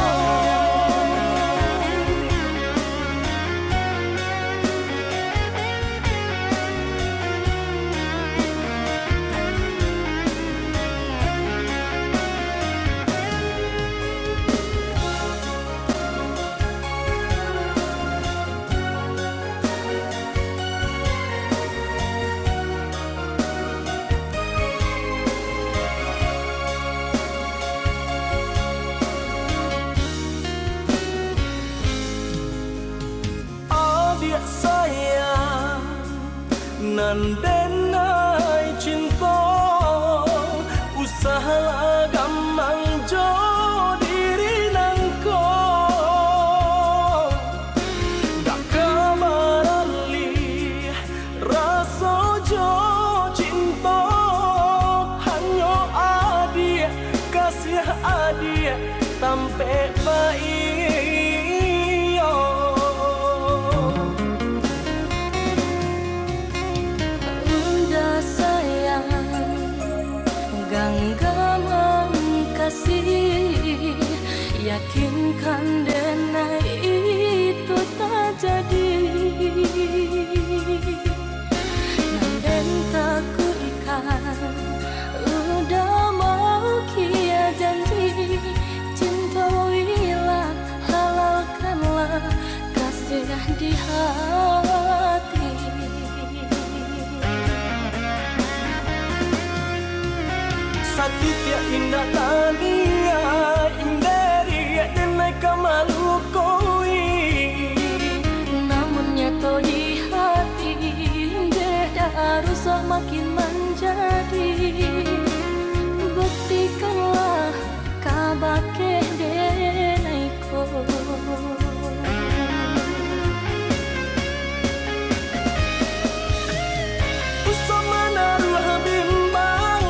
Sayang nan denai cinta usaha gamang jo diri nangko dak kamarali rasa jo cinta hanyo adia kasih adia tampe baik genggaman kasih, yakinkan denai itu tak jadi. Nanden tak kuikan, udah mau kia janji. Cintoilah, halalkanlah kasih di hati. Satitya indah tania inderi denai kamalu koi Namun nyato di hati jeda harus makin menjadi. Buktikanlah kabake denaiko. Usama naruh bimbang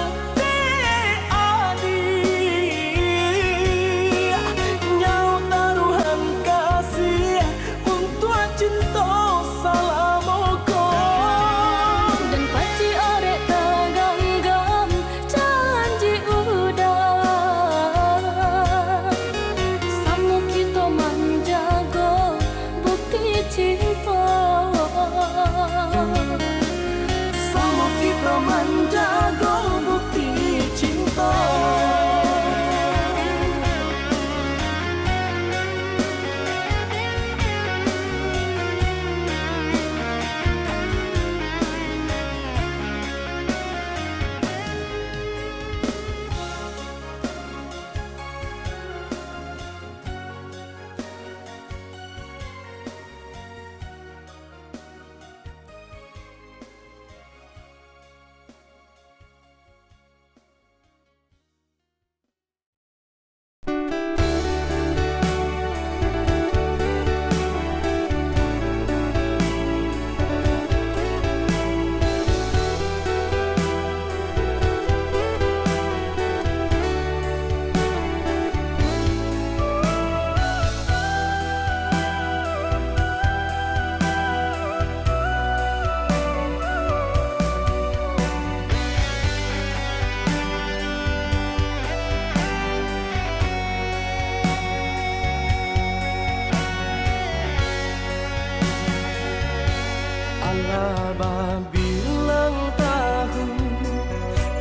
nyau taruhan kasih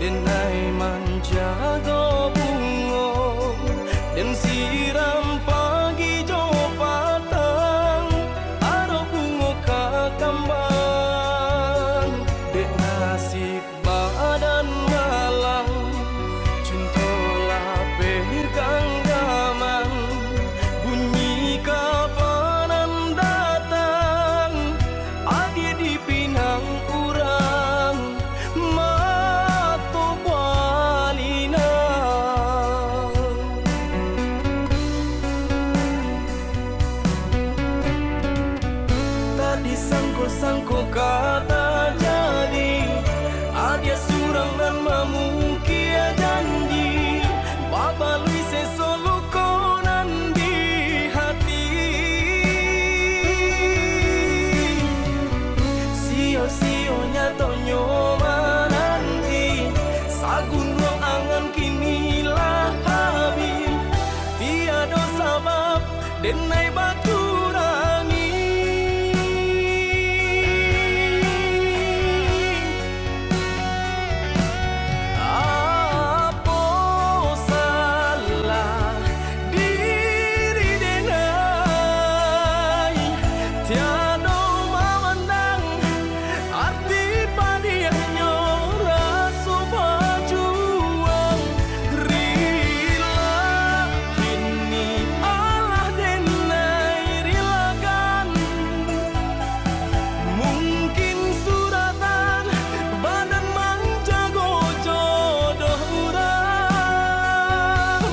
denai menjaga bunga dan siram pagi jo patang aro bunga kakambang dek nasib badan malang cintolah pegang gaman bunyi kapanan datang adi di pinang urang mato balina tadi sangko-sangko kata jadi adia surang dan mamukia janji babalui sesolo konan di hati sio-sionya tonyo mananti sagun ruang angan kinilah habis tiada sabab denai batu rangi apa salah diri denai tiada memandang arti padiahnya rasa berjuang rila kini Allah denai rilakan mungkin suratan badan menjago jodoh urang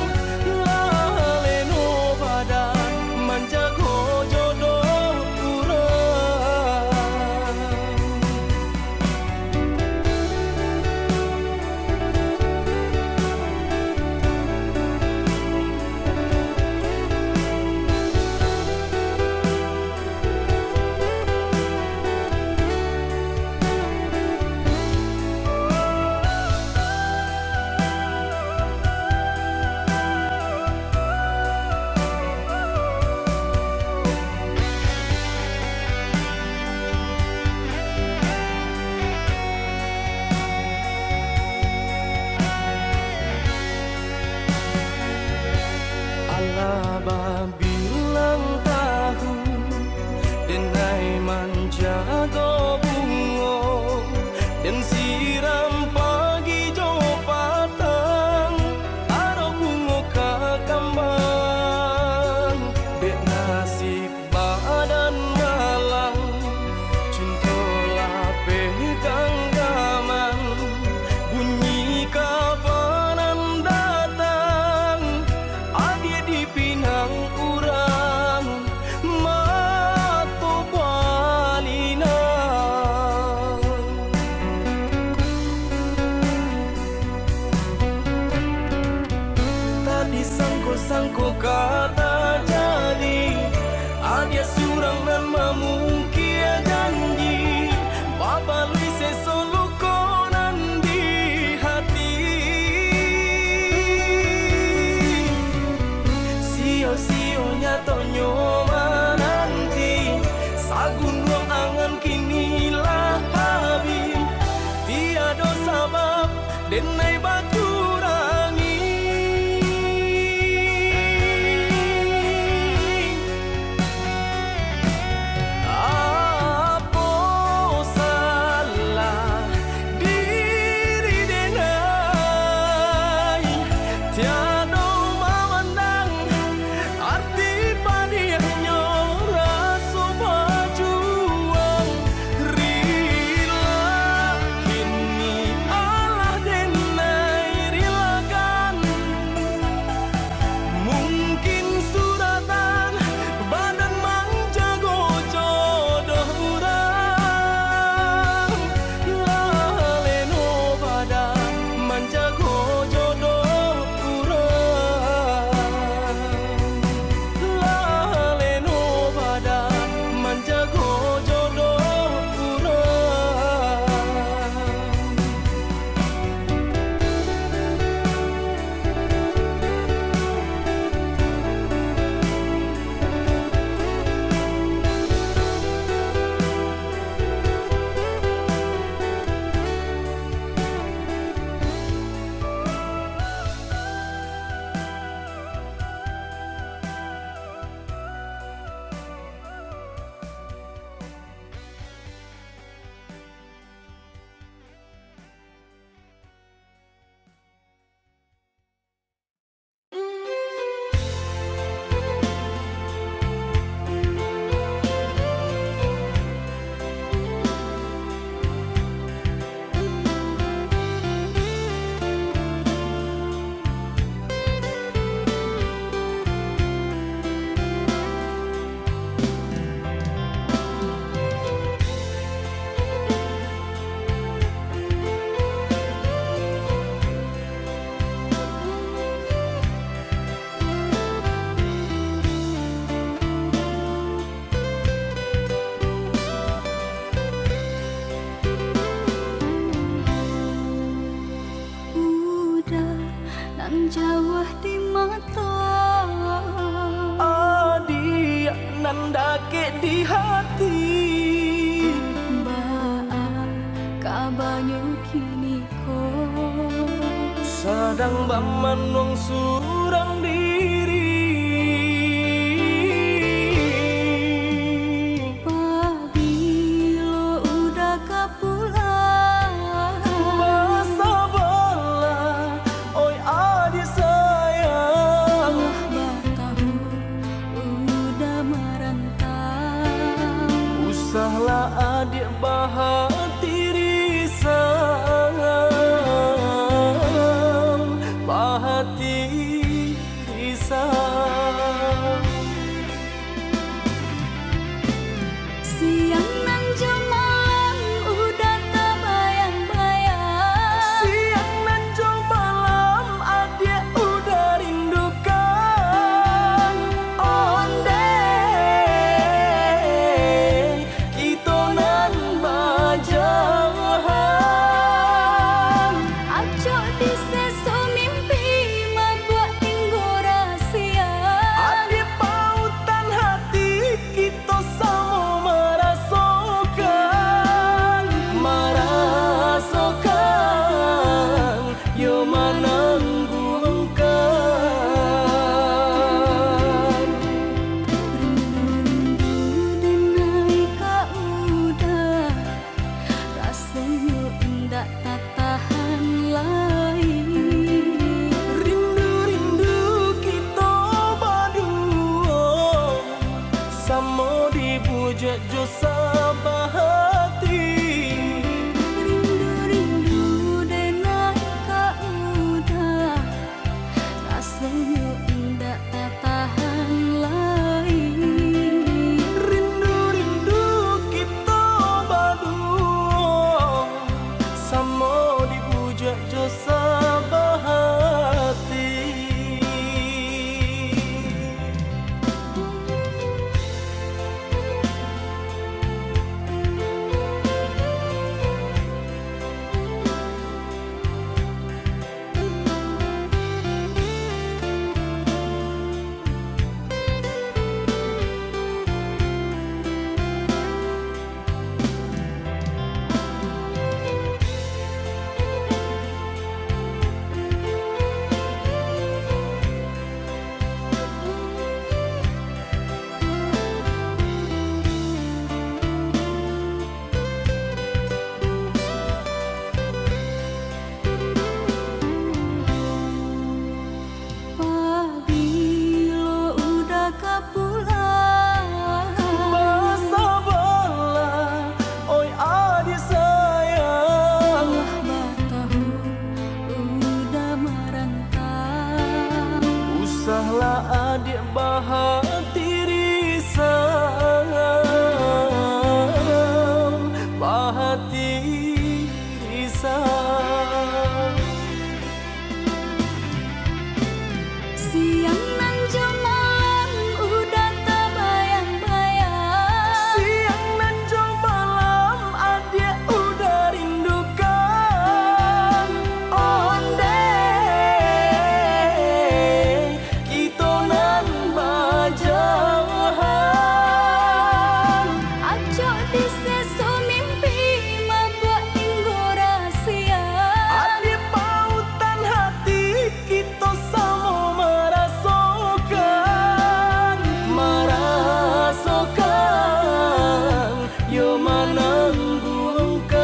laleno badan menjago jodoh urang. Allah bilang tahu denai menjaga bunga dan siram pagi jo patang aro bunga kakambang dek nasib badan malang cintolah pegang gaman bunyi kapanan datang adi di pinang urang mato balina tadi sangko-sangko kata jadi adia surang dan mamukia janji babalui sesolo konan di hati sio-sionya tonyo mananti sagun ruang angan kinilah habis tiada sabab denai batu rangi apa salah diri denai tiada memandang arti padiahnya rasa berjuang rila kini Allah denai nan jauh di mata, adik nan dake di hati. Baang kabanyu kini ko Sadang baman wong surang diri. Pabilo udah kapulang, Basa bala, oi adik sayang. Allah batahu udah merantau. Usahlah adik bahati risang, bahati risang. Siang nan malam udah tak bayang-bayang. Siang nan jo malam adik udah rindukan. Onde kita nan bajahan. Acok di seso mimpi membuat tinggu rahasia. Adik pautan hati kita sama merasakan. Merasakan yo menangguhkan. Rindu-rindu denai ka udah, rasanya indah tak tahan lagi. Rindu-rindu kita berdua, sama dibujuk jo sabahati. Rindu-rindu denai ka udah, rasanya indah tak tahan lagi. Rindu-rindu kita berdua, sama dibujuk jo sabahati. Pabilo udah kapulang, Basa bala, oi adik sayang. Allah batahu udah merantau. Usahlah adik bahati risang, bahati risang. Siang nan malam udah tak bayang-bayang. Siang nan jo malam adik udah rindukan. Onde kita nan bajahan. Acok di seso mimpi membuat tinggu rahasia. Adik pautan hati kita sama merasakan. Merasakan yo menangguhkan.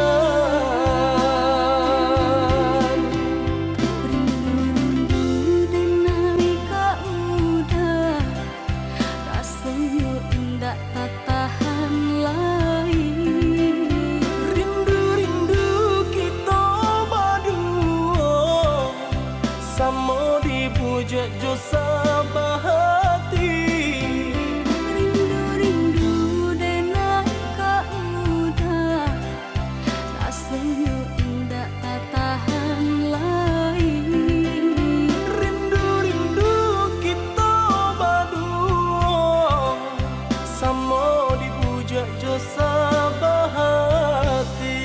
Rindu-rindu denai ka udah, rasanya indah tak tahan lagi. Rindu-rindu kita berdua, sama dibujuk jo sabahati. Rindu-rindu denai ka udah, rasanya indah tak tahan lagi. Rindu-rindu kita berdua, sama dibujuk jo sabahati.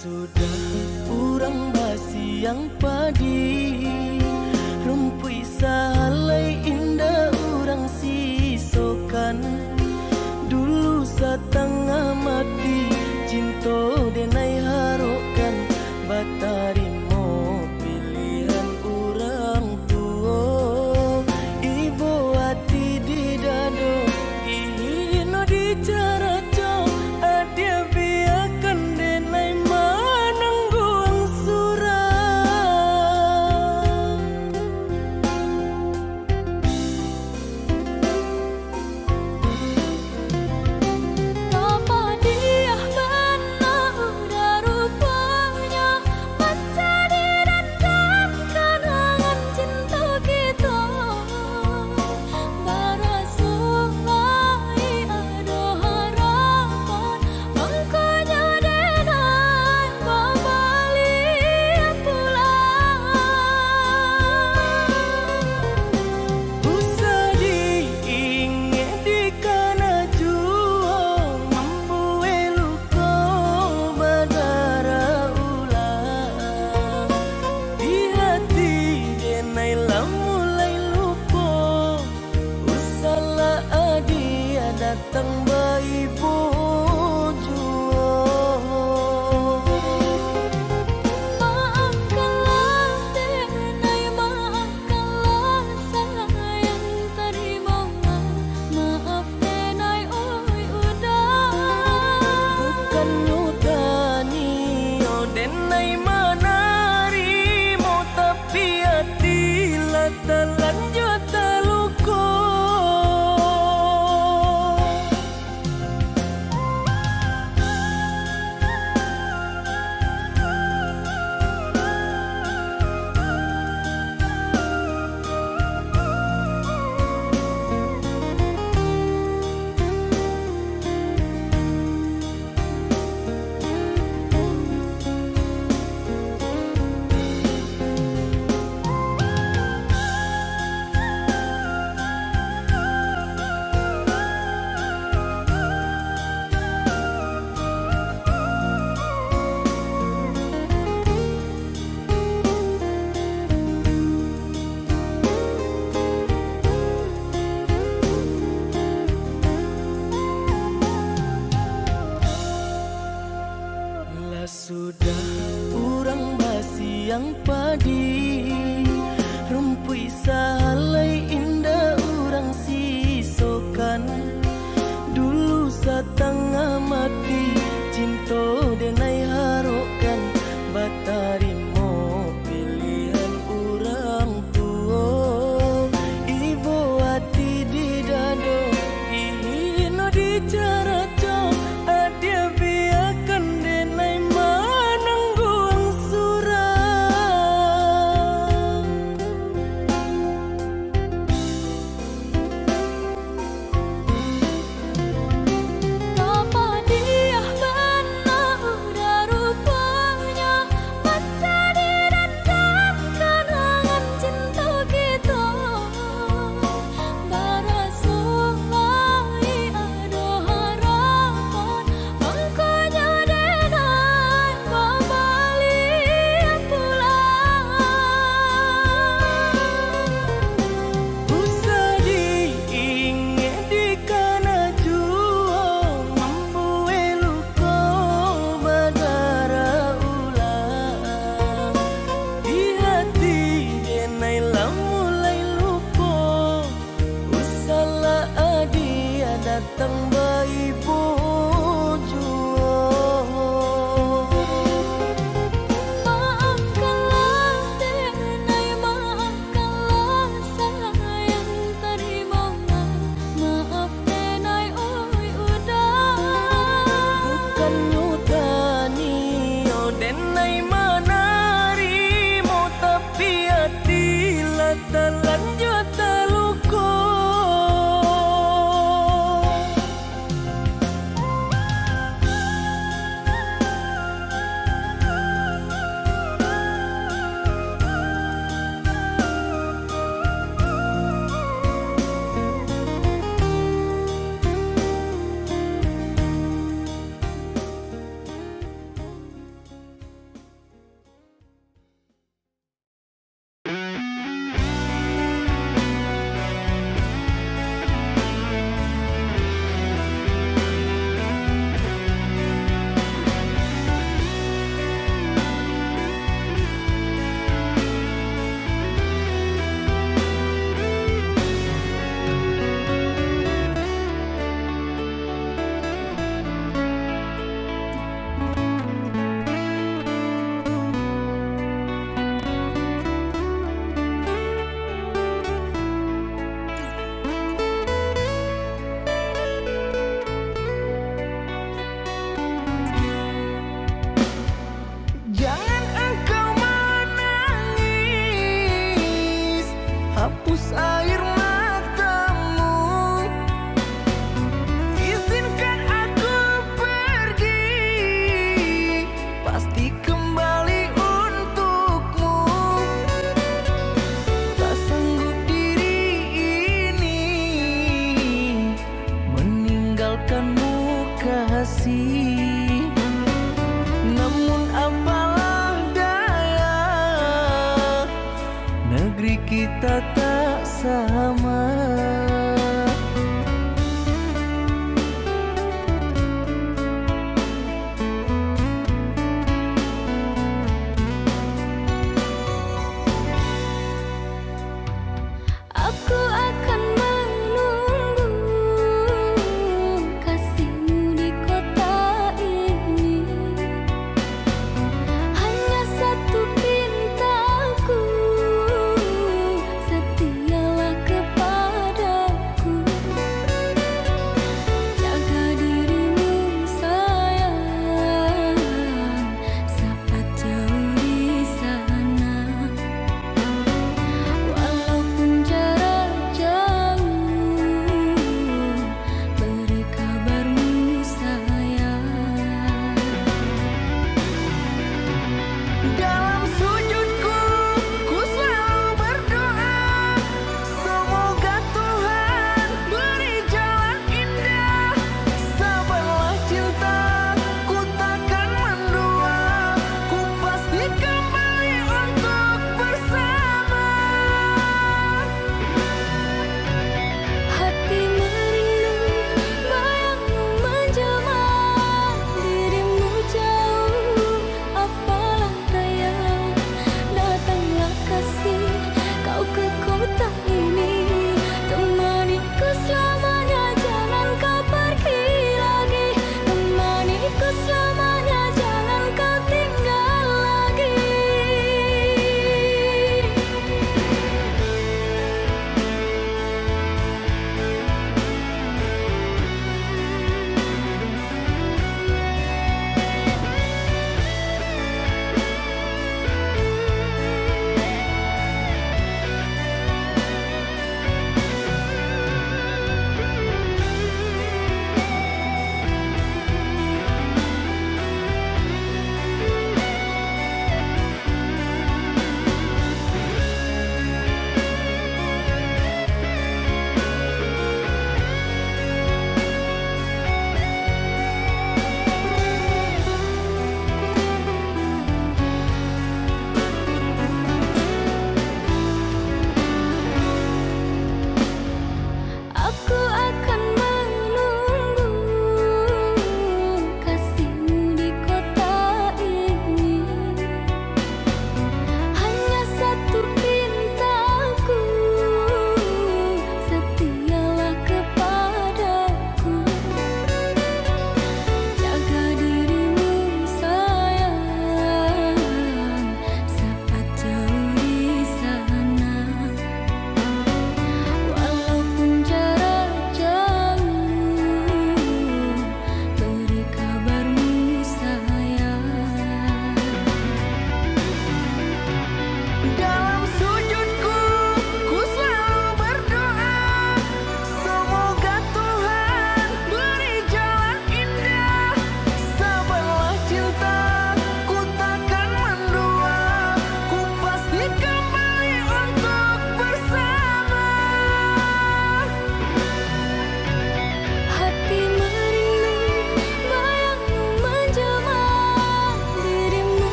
sudah urang basi yang padi rumpui salai indah urang sisokan dulu setengah mati cinto denai harokan batarimo pilihan urang tua ibu hati di dado ino di cara adia biarkan denai manangguang surang Tapa dia benar udah rupanya menjadi dendam kenangan cinta kita Barasulai ada harapan Mangkanya denai kembali pulang usah diingat di kana juang membuai luka badara ulang di hati denai lah mulai lupa usahlah adia datang bayi juang Maafkanlah denai maafkanlah sayang terima maaf denai oi udah bukan nyutani oh denai manarimo tapi hati lah terlanjut terluka lah sudah urang basi yang padi rumpui salai indah urang sisokan dulu setengah mati cinto denai harokan batarimo pilihan urang tua ibu hati di dado ino di cara adia biarkan denai manangguang surang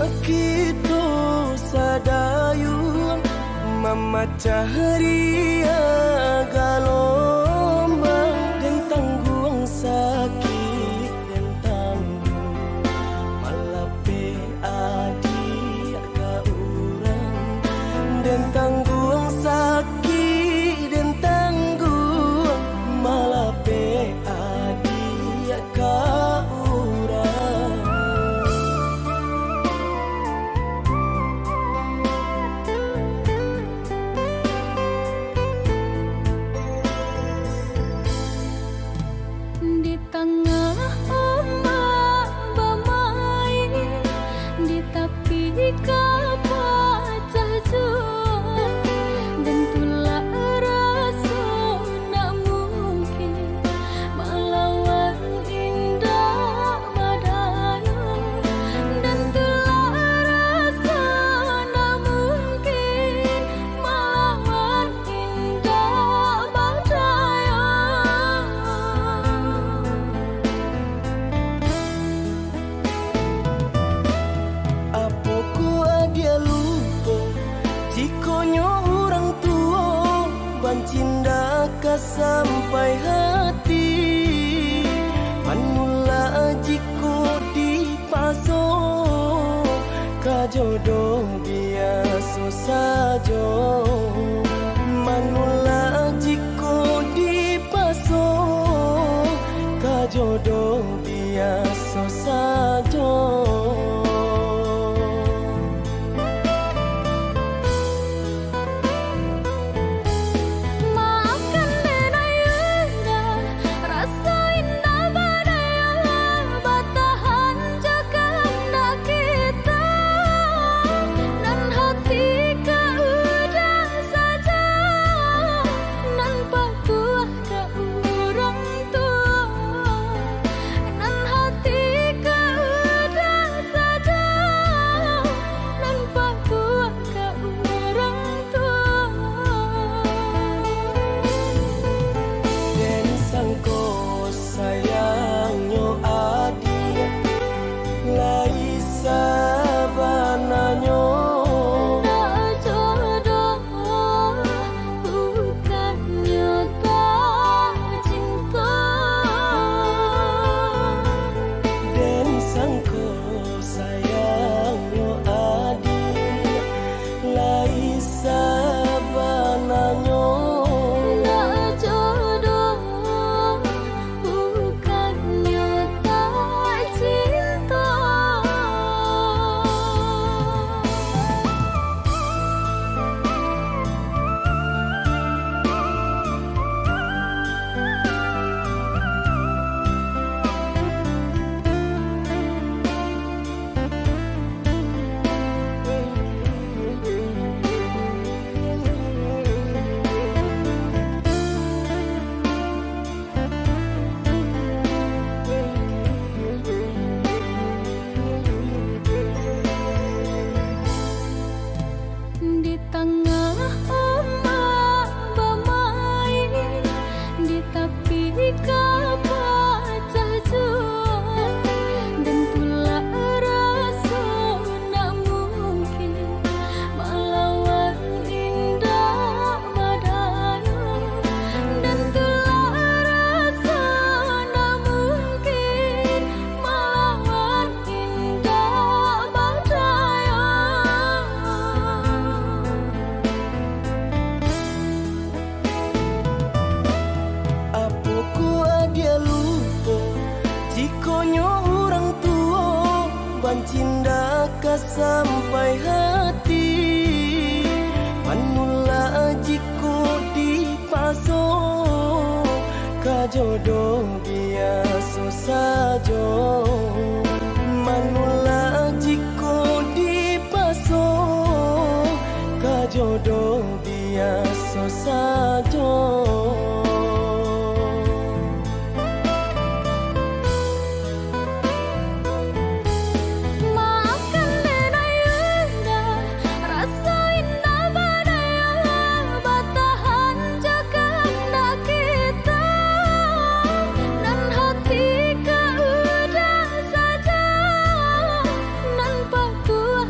Kita sadayun memecah ria gelombang dan tanggung sakit dan tanggung malape adik ka urang dan tanggung sakit dan tanggung malape adik ka urang. Di tengah ombak bermain, di tepi kapal juang, dan tulah rasa nak mungkin melawan indah badai, dan tulah rasa nak mungkin melawan indah badai. Apoko dia lupa jikonyo orang tua bancinda ka sampai hati manula jiko dipaso ka jodoh biasa saja manula jiko dipaso ka jodoh biasa saja. Maafkan denai indah, rasa indah badai batahan jaga hendak kita, dan hati kau udah saja, nan patuah ke orang tua, dan hati kau udah saja, nan patuah ke orang tua. Dan sangko sayangnya adik laisa bananyo Tak jodoh bukannya tak cinta. dan sangko sayangnya adik laisa bananyo Tak jodoh bukannya tak cinta. Di tengah ombak bermain, di tepi kapal juang, dan tulah rasa nak mungkin melawan indah badai, dan tulah rasa nak mungkin melawan indah badai. Apoko dia lupa jikonyo orang tua bancinda ka sampai hati manula jiko dipaso ka jodoh biasa saja manula jiko dipaso ka jodoh biasa saja. Maafkan denai indah, rasa indah badai batahan jaga hendak kita, dan hati kau udah saja, nan patuah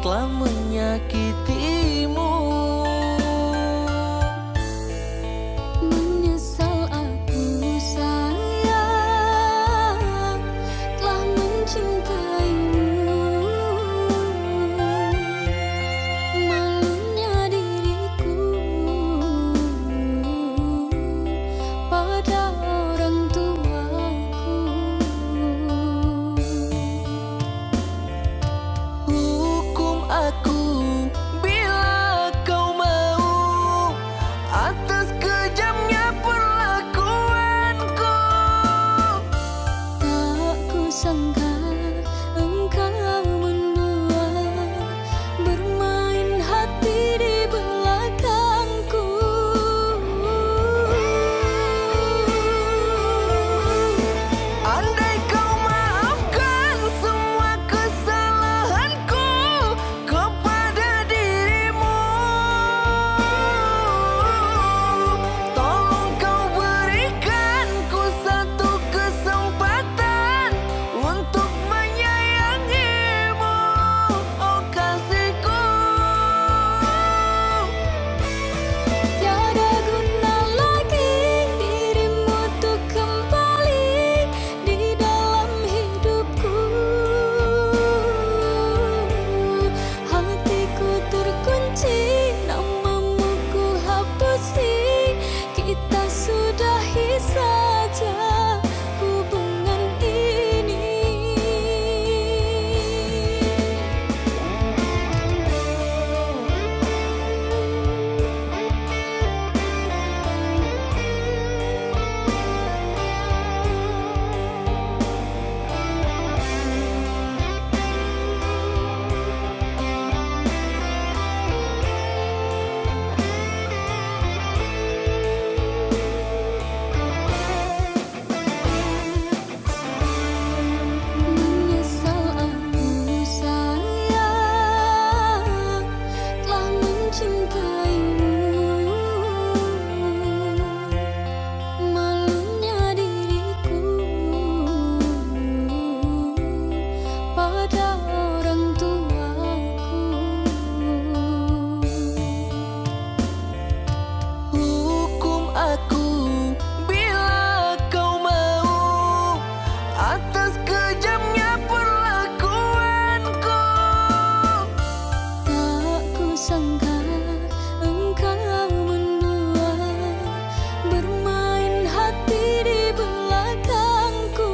telah menyakitimu. Menyesal aku sayang telah mencintaimu. Malunya diriku pada orang tuaku. Hukum aku bila kau mau atas kejamnya perlakuanku. Tak kusangka engkau mendua bermain hati di belakangku. Andai kau maafkan semua kesalahanku kepada dirimu, tolong kau berikanku satu kesempatan untuk menyayangimu, oh kasihku. Tiada guna lagi dirimu untuk kembali di dalam hidupku. Hatiku terkunci, namamu ku hapusi. Kita sudahi saja hubungan ini. Menyesal aku sayang telah mencintaimu. Malunya diriku pada orang tuaku. Hukum aku bila kau mau atas kejamnya perlakuanku. Tak kusangka engkau mendua bermain hati di belakangku.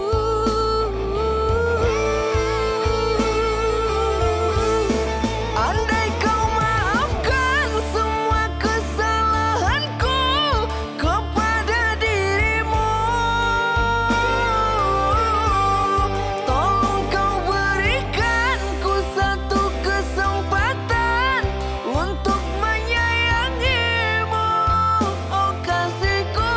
Andai kau maafkan semua kesalahanku kepada dirimu, tolong kau berikanku satu kesempatan untuk menyayangimu, oh kasihku.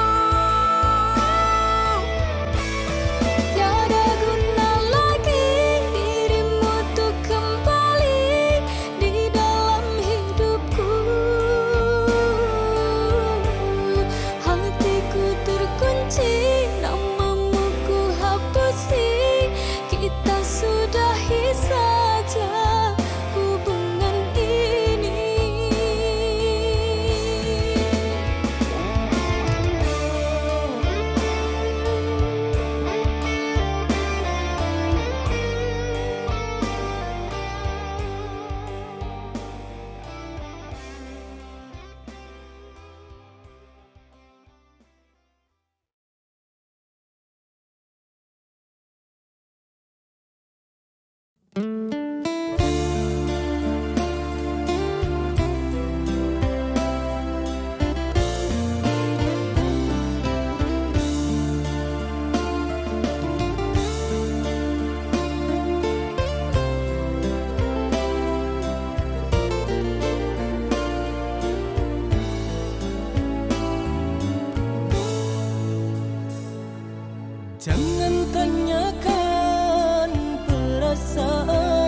Tiada guna lagi dirimu untuk kembali di dalam hidupku. Hatiku terkunci, namamu ku hapusi. Kita sudahi saja hubungan ini. Jangan tanyakan perasaan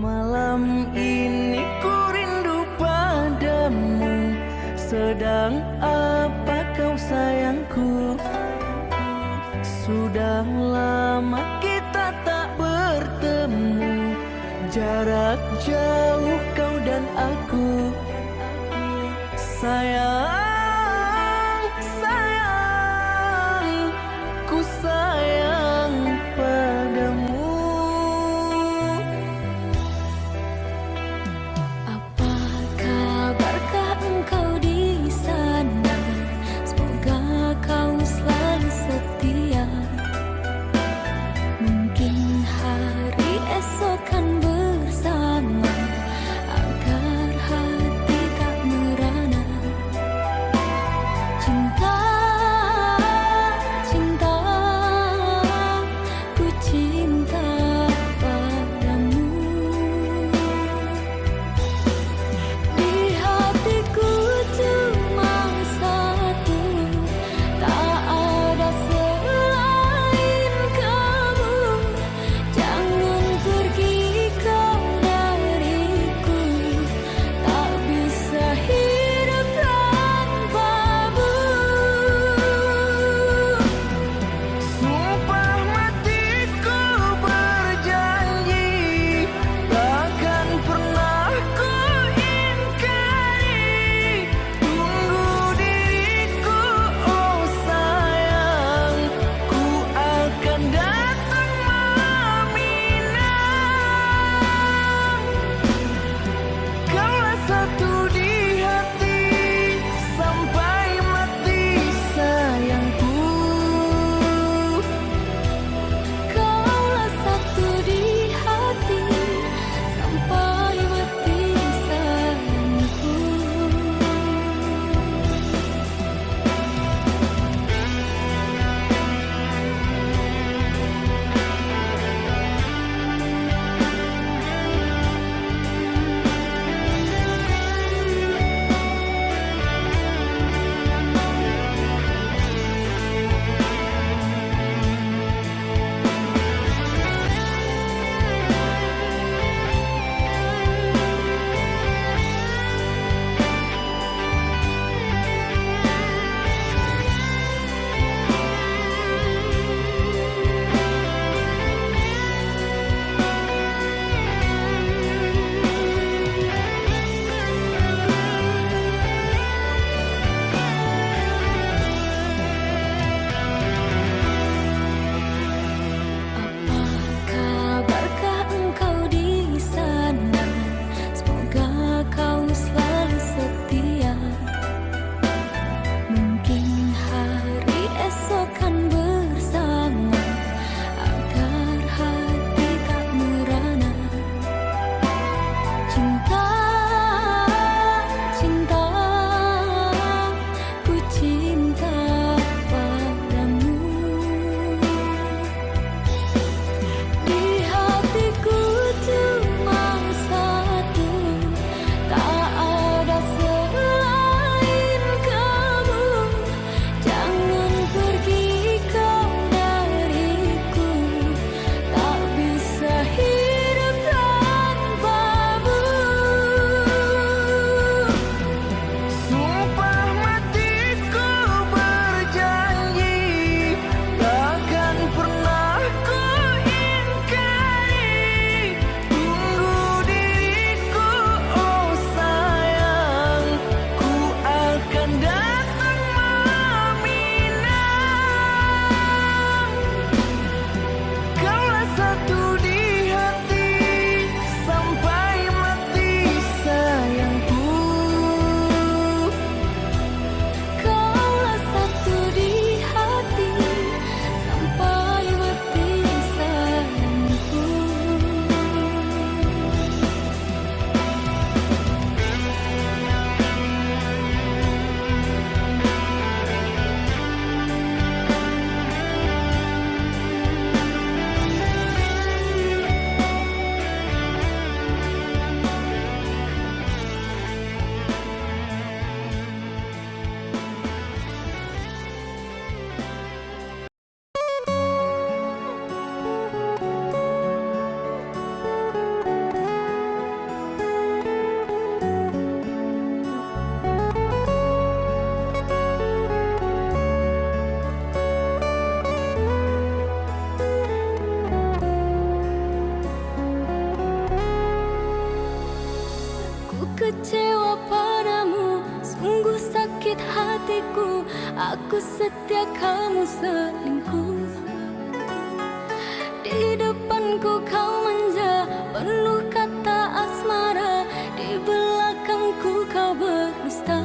Malam ini ku rindu padamu. Sedang apa kau sayangku? Sudah lama kita tak bertemu. Jarak jauh kau dan aku. Sayang, sayang, ku sayang padamu. Apa kabarkah engkau di sana? Semoga kau selalu setia. Mungkin hari esok kan bersama, agar hati tak merana. kecewa padamu, sungguh sakit hatiku. Aku setia, kamu selingkuh. Di depanku kau manja, penuh kata asmara. Di belakangku kau berdusta.